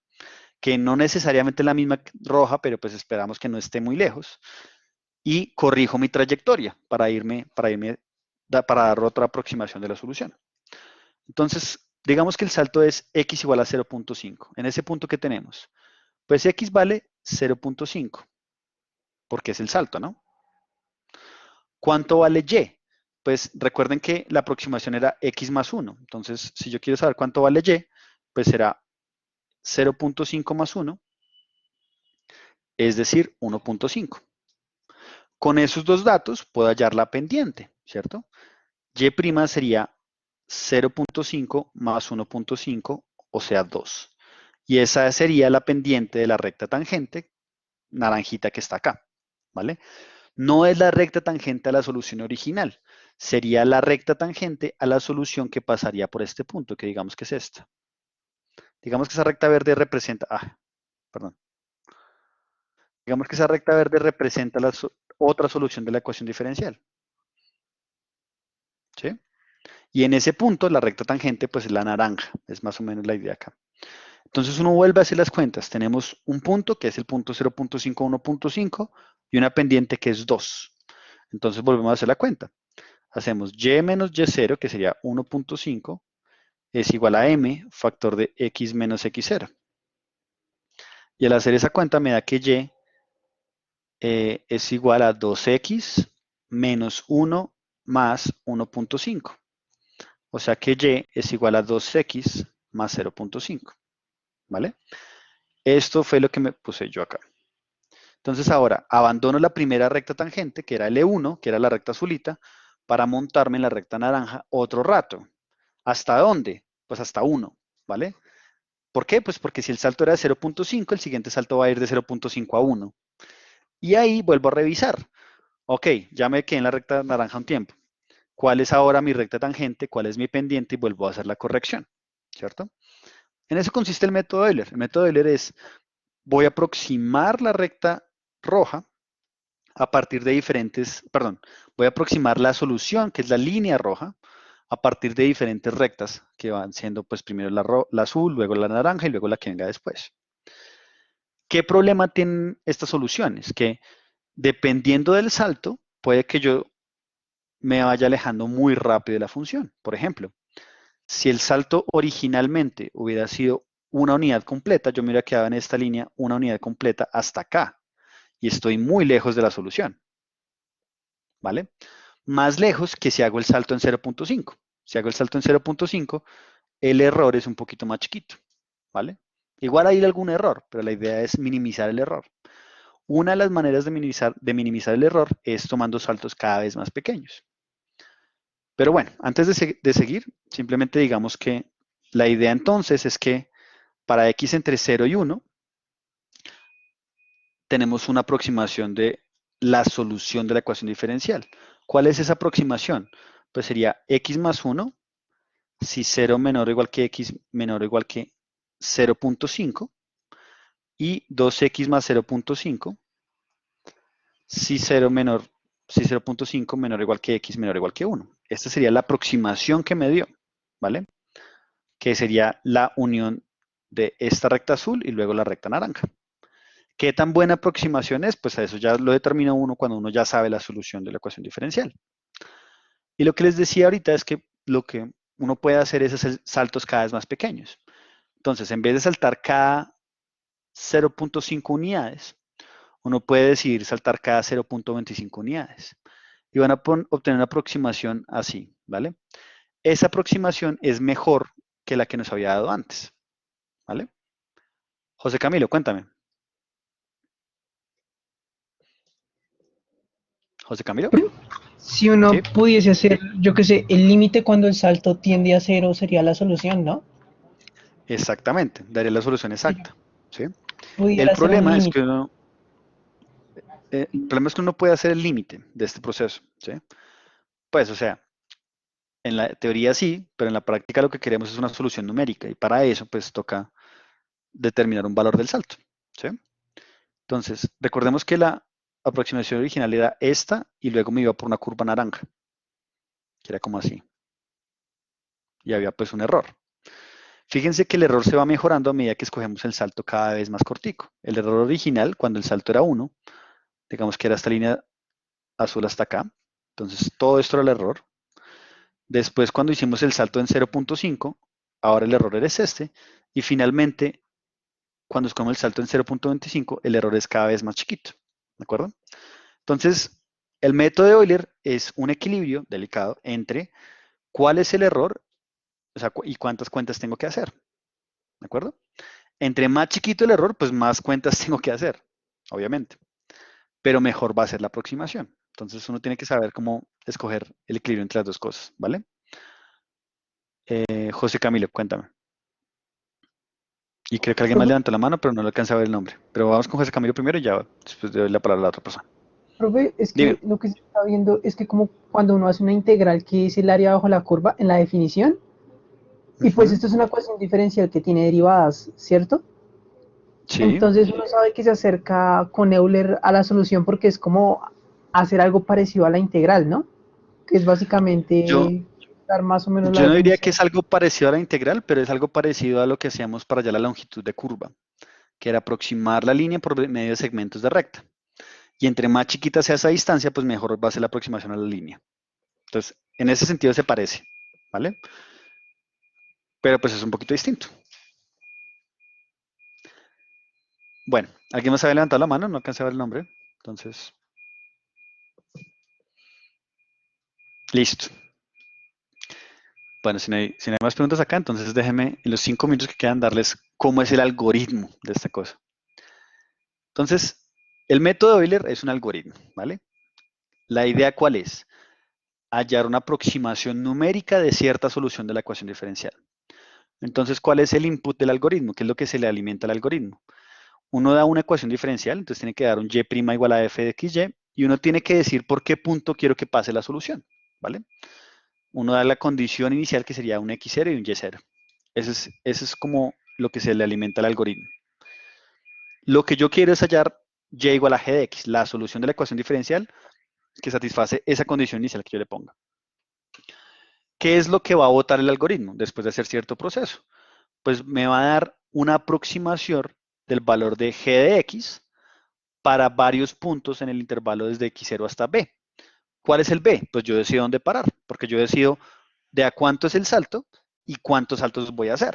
Que no necesariamente es la misma roja, pero pues esperamos que no esté muy lejos. Y corrijo mi trayectoria para dar otra aproximación de la solución. Entonces, digamos que el salto es x igual a 0.5. En ese punto que tenemos, pues x vale 0.5, porque es el salto, ¿no? ¿Cuánto vale y? Pues recuerden que la aproximación era x más 1. Entonces, si yo quiero saber cuánto vale y, pues será 0.5 más 1, es decir, 1.5. Con esos dos datos puedo hallar la pendiente, ¿cierto? Y' sería 0.5 más 1.5, o sea 2. Y esa sería la pendiente de la recta tangente, naranjita que está acá, ¿vale? No es la recta tangente a la solución original, sería la recta tangente a la solución que pasaría por este punto, que digamos que es esta. Digamos que esa recta verde representa, perdón. Digamos que esa recta verde representa la otra solución de la ecuación diferencial. ¿Sí? Y en ese punto, la recta tangente, pues es la naranja. Es más o menos la idea acá. Entonces uno vuelve a hacer las cuentas. Tenemos un punto, que es el punto 0.5, 1.5, y una pendiente que es 2. Entonces volvemos a hacer la cuenta. Hacemos y menos y0, que sería 1.5, es igual a m, factor de x menos x0. Y al hacer esa cuenta me da que y es igual a 2x menos 1 más 1.5. O sea que y es igual a 2x más 0.5. ¿Vale? Esto fue lo que me puse yo acá. Entonces ahora abandono la primera recta tangente, que era L1, que era la recta azulita, para montarme en la recta naranja otro rato. ¿Hasta dónde? Pues hasta 1, ¿vale? ¿Por qué? Pues porque si el salto era de 0.5, el siguiente salto va a ir de 0.5 a 1. Y ahí vuelvo a revisar. Ok, ya me quedé en la recta naranja un tiempo. ¿Cuál es ahora mi recta tangente? ¿Cuál es mi pendiente? Y vuelvo a hacer la corrección, ¿cierto? En eso consiste el método Euler. El método Euler es, voy a aproximar la recta roja a partir de diferentes, perdón, voy a aproximar la solución, que es la línea roja, a partir de diferentes rectas que van siendo, pues primero la azul, luego la naranja y luego la que venga después. ¿Qué problema tienen estas soluciones? Que dependiendo del salto, puede que yo me vaya alejando muy rápido de la función. Por ejemplo, si el salto originalmente hubiera sido una unidad completa, yo me hubiera quedado en esta línea una unidad completa hasta acá. Y estoy muy lejos de la solución. ¿Vale? Más lejos que si hago el salto en 0.5. Si hago el salto en 0.5, el error es un poquito más chiquito. ¿Vale? Igual hay algún error, pero la idea es minimizar el error. Una de las maneras de minimizar el error es tomando saltos cada vez más pequeños. Pero bueno, antes de seguir, simplemente digamos que la idea entonces es que para x entre 0 y 1, tenemos una aproximación de la solución de la ecuación diferencial. ¿Cuál es esa aproximación? Pues sería x más 1, si 0 menor o igual que x menor o igual que 0.5, y 2x más 0.5, si 0.5 menor o igual que x menor o igual que 1. Esta sería la aproximación que me dio, ¿vale? Que sería la unión de esta recta azul y luego la recta naranja. ¿Qué tan buena aproximación es? Pues a eso ya lo determina uno cuando uno ya sabe la solución de la ecuación diferencial. Y lo que les decía ahorita es que lo que uno puede hacer es hacer saltos cada vez más pequeños. Entonces, en vez de saltar cada 0.5 unidades, uno puede decidir saltar cada 0.25 unidades. Y van a obtener una aproximación así, ¿vale? Esa aproximación es mejor que la que nos había dado antes, ¿vale? José Camilo, cuéntame. José Camilo. Si uno ¿Sí? pudiese hacer, yo qué sé, el límite cuando el salto tiende a 0 sería la solución, ¿no? Exactamente, daría la solución exacta, ¿sí? Pudiera ser un límite. El problema es que uno puede hacer el límite de este proceso, ¿sí? Pues, o sea, en la teoría sí, pero en la práctica lo que queremos es una solución numérica y para eso, pues, toca determinar un valor del salto, ¿sí? Entonces, recordemos que la aproximación original era esta y luego me iba por una curva naranja, que era como así. Y había pues un error. Fíjense que el error se va mejorando a medida que escogemos el salto cada vez más cortico. El error original, cuando el salto era 1, digamos que era esta línea azul hasta acá. Entonces, todo esto era el error. Después, cuando hicimos el salto en 0.5, ahora el error es este. Y finalmente, cuando escogemos el salto en 0.25, el error es cada vez más chiquito. ¿De acuerdo? Entonces, el método de Euler es un equilibrio delicado entre cuál es el error, o sea, y cuántas cuentas tengo que hacer. ¿De acuerdo? Entre más chiquito el error, pues más cuentas tengo que hacer, obviamente. Pero mejor va a ser la aproximación. Entonces uno tiene que saber cómo escoger el equilibrio entre las dos cosas, ¿vale? José Camilo, cuéntame. Y creo que alguien más Profe, levantó la mano, pero no le alcanza a ver el nombre. Pero vamos con José Camilo primero y ya después le doy la palabra a la otra persona. profe, es Dime. que lo que se está viendo es que como cuando uno hace una integral que es el área bajo la curva en la definición, y pues Ujú. esto es una ecuación diferencial que tiene derivadas, ¿cierto? Sí. Entonces uno sabe que se acerca con Euler a la solución porque es como hacer algo parecido a la integral, ¿no? Que es Yo, básicamente dar más o menos la yo no diría que definición. es algo parecido a la integral, pero es algo parecido a lo que hacíamos para hallar la longitud de curva, que era aproximar la línea por medio de segmentos de recta. Y entre más chiquita sea esa distancia, pues mejor va a ser la aproximación a la línea. Entonces, en ese sentido se parece, ¿vale? Pero pues es un poquito distinto. Bueno, ¿alguien más había levantado la mano? No alcancé a ver el nombre. Entonces, listo. Bueno, si no hay más preguntas acá, entonces déjenme en los 5 minutos que quedan darles cómo es el algoritmo de esta cosa. Entonces, el método de Euler es un algoritmo, ¿vale? La idea, ¿cuál es? Hallar una aproximación numérica de cierta solución de la ecuación diferencial. Entonces, ¿cuál es el input del algoritmo? ¿Qué es lo que se le alimenta al algoritmo? Uno da una ecuación diferencial, entonces tiene que dar un y' igual a f de xy, y uno tiene que decir por qué punto quiero que pase la solución, ¿vale? Uno da la condición inicial que sería un x0 y un y0. Eso es como lo que se le alimenta al algoritmo. Lo que yo quiero es hallar y igual a g de x, la solución de la ecuación diferencial que satisface esa condición inicial que yo le ponga. ¿Qué es lo que va a botar el algoritmo después de hacer cierto proceso? Pues me va a dar una aproximación del valor de g de x para varios puntos en el intervalo desde x0 hasta b. ¿Cuál es el b? Pues yo decido dónde parar, porque yo decido de a cuánto es el salto y cuántos saltos voy a hacer.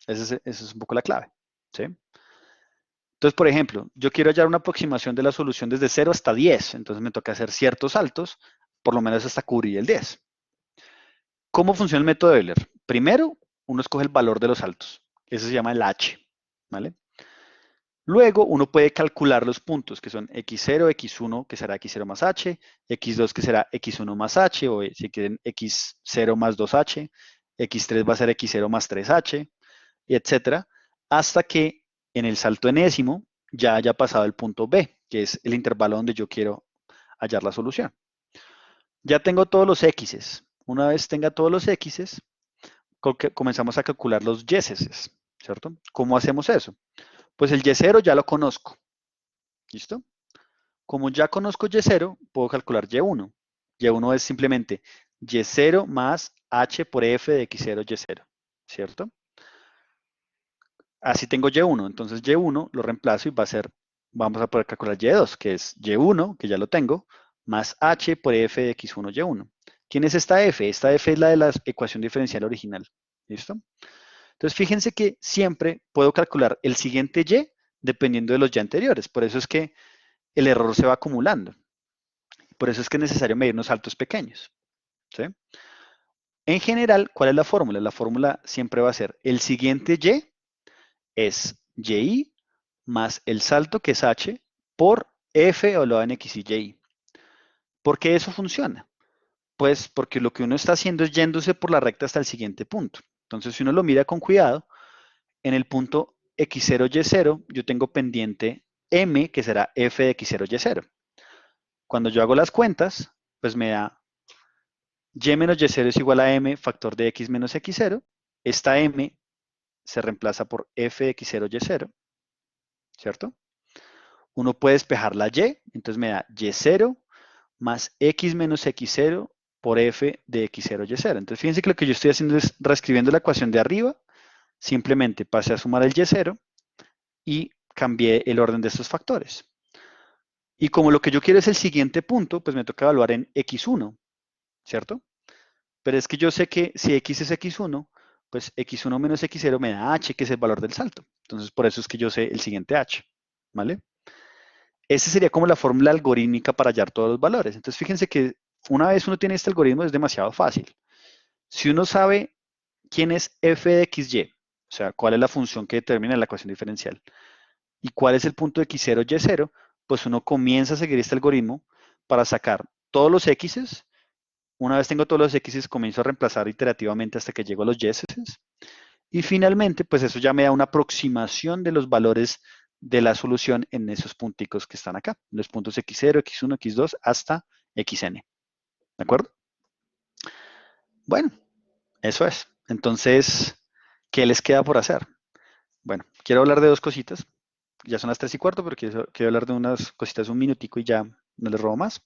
Esa es un poco la clave, ¿sí? Entonces, por ejemplo, yo quiero hallar una aproximación de la solución desde 0 hasta 10, entonces me toca hacer ciertos saltos, por lo menos hasta cubrir el 10. ¿Cómo funciona el método de Euler? Primero, uno escoge el valor de los saltos, ese se llama el h, ¿vale? Luego, uno puede calcular los puntos, que son x0, x1, que será x0 más h, x2, que será x1 más h, o si quieren x0 más 2h, x3 va a ser x0 más 3h, y etcétera, hasta que en el salto enésimo ya haya pasado el punto B, que es el intervalo donde yo quiero hallar la solución. Ya tengo todos los x's. Una vez tenga todos los x's, comenzamos a calcular los y's's, ¿cierto? ¿Cómo hacemos eso? Pues el y0 ya lo conozco, ¿listo? Como ya conozco y0, puedo calcular y1. Y1 es simplemente y0 más h por f de x0 y0, ¿cierto? Así tengo y1, entonces y1 lo reemplazo y va a ser, vamos a poder calcular y2, que es y1, que ya lo tengo, más h por f de x1 y1. ¿Quién es esta f? Esta f es la de la ecuación diferencial original, ¿listo? Entonces fíjense que siempre puedo calcular el siguiente y dependiendo de los y anteriores, por eso es que el error se va acumulando, por eso es que es necesario medir unos saltos pequeños, ¿sí? En general, ¿cuál es la fórmula? La fórmula siempre va a ser el siguiente y es y más el salto que es h por f evaluado en x y y. ¿Por qué eso funciona? Pues porque lo que uno está haciendo es yéndose por la recta hasta el siguiente punto. Entonces, si uno lo mira con cuidado, en el punto x0, y0, yo tengo pendiente m, que será f de x0, y0. Cuando yo hago las cuentas, pues me da y menos y0 es igual a m factor de x menos x0. Esta m se reemplaza por f de x0, y0, ¿cierto? Uno puede despejar la y, entonces me da y0 más x menos x0 por f de x0, y0. Entonces fíjense que lo que yo estoy haciendo es reescribiendo la ecuación de arriba, simplemente pasé a sumar el y0 y cambié el orden de estos factores. Y como lo que yo quiero es el siguiente punto, pues me toca evaluar en x1, ¿cierto? Pero es que yo sé que si x es x1, pues x1 menos x0 me da h, que es el valor del salto. Entonces por eso es que yo sé el siguiente h, ¿vale? Esa sería como la fórmula algorítmica para hallar todos los valores. Entonces fíjense que una vez uno tiene este algoritmo es demasiado fácil. Si uno sabe quién es f de xy, o sea, cuál es la función que determina la ecuación diferencial, y cuál es el punto de x0, y0, pues uno comienza a seguir este algoritmo para sacar todos los x's. Una vez tengo todos los x's, comienzo a reemplazar iterativamente hasta que llego a los y's's. Y finalmente, pues eso ya me da una aproximación de los valores de la solución en esos punticos que están acá. Los puntos x0, x1, x2 hasta xn. ¿De acuerdo? Bueno, eso es. Entonces, ¿qué les queda por hacer? Bueno, quiero hablar de dos cositas. Ya son las 3:15, pero quiero hablar de unas cositas un minutico y ya no les robo más.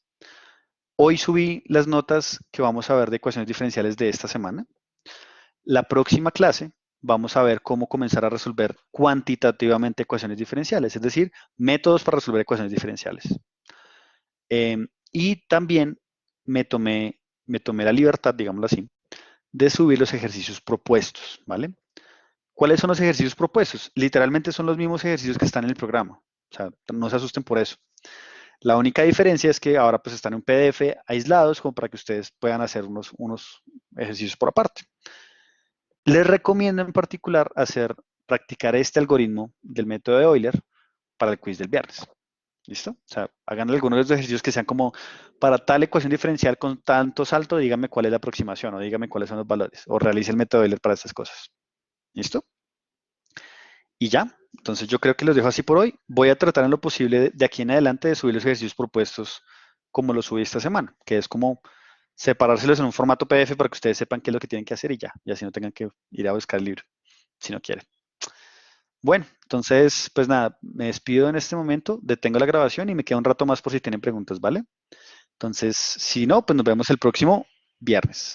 Hoy subí las notas que vamos a ver de ecuaciones diferenciales de esta semana. La próxima clase vamos a ver cómo comenzar a resolver cuantitativamente ecuaciones diferenciales, es decir, métodos para resolver ecuaciones diferenciales. Y también me tomé la libertad, digámoslo así, de subir los ejercicios propuestos, ¿vale? ¿Cuáles son los ejercicios propuestos? Literalmente son los mismos ejercicios que están en el programa, o sea, no se asusten por eso. La única diferencia es que ahora pues están en un PDF aislados como para que ustedes puedan hacer unos ejercicios por aparte. Les recomiendo en particular practicar este algoritmo del método de Euler para el quiz del viernes. ¿Listo? O sea, hagan algunos de los ejercicios que sean como para tal ecuación diferencial con tanto salto, díganme cuál es la aproximación o díganme cuáles son los valores o realice el método de Euler para estas cosas. ¿Listo? Y ya, entonces yo creo que los dejo así por hoy. Voy a tratar en lo posible de aquí en adelante de subir los ejercicios propuestos como los subí esta semana, que es como separárselos en un formato PDF para que ustedes sepan qué es lo que tienen que hacer y ya, y así no tengan que ir a buscar el libro, si no quieren. Bueno, entonces, pues nada, me despido en este momento, detengo la grabación y me queda un rato más por si tienen preguntas, ¿vale? Entonces, si no, pues nos vemos el próximo viernes.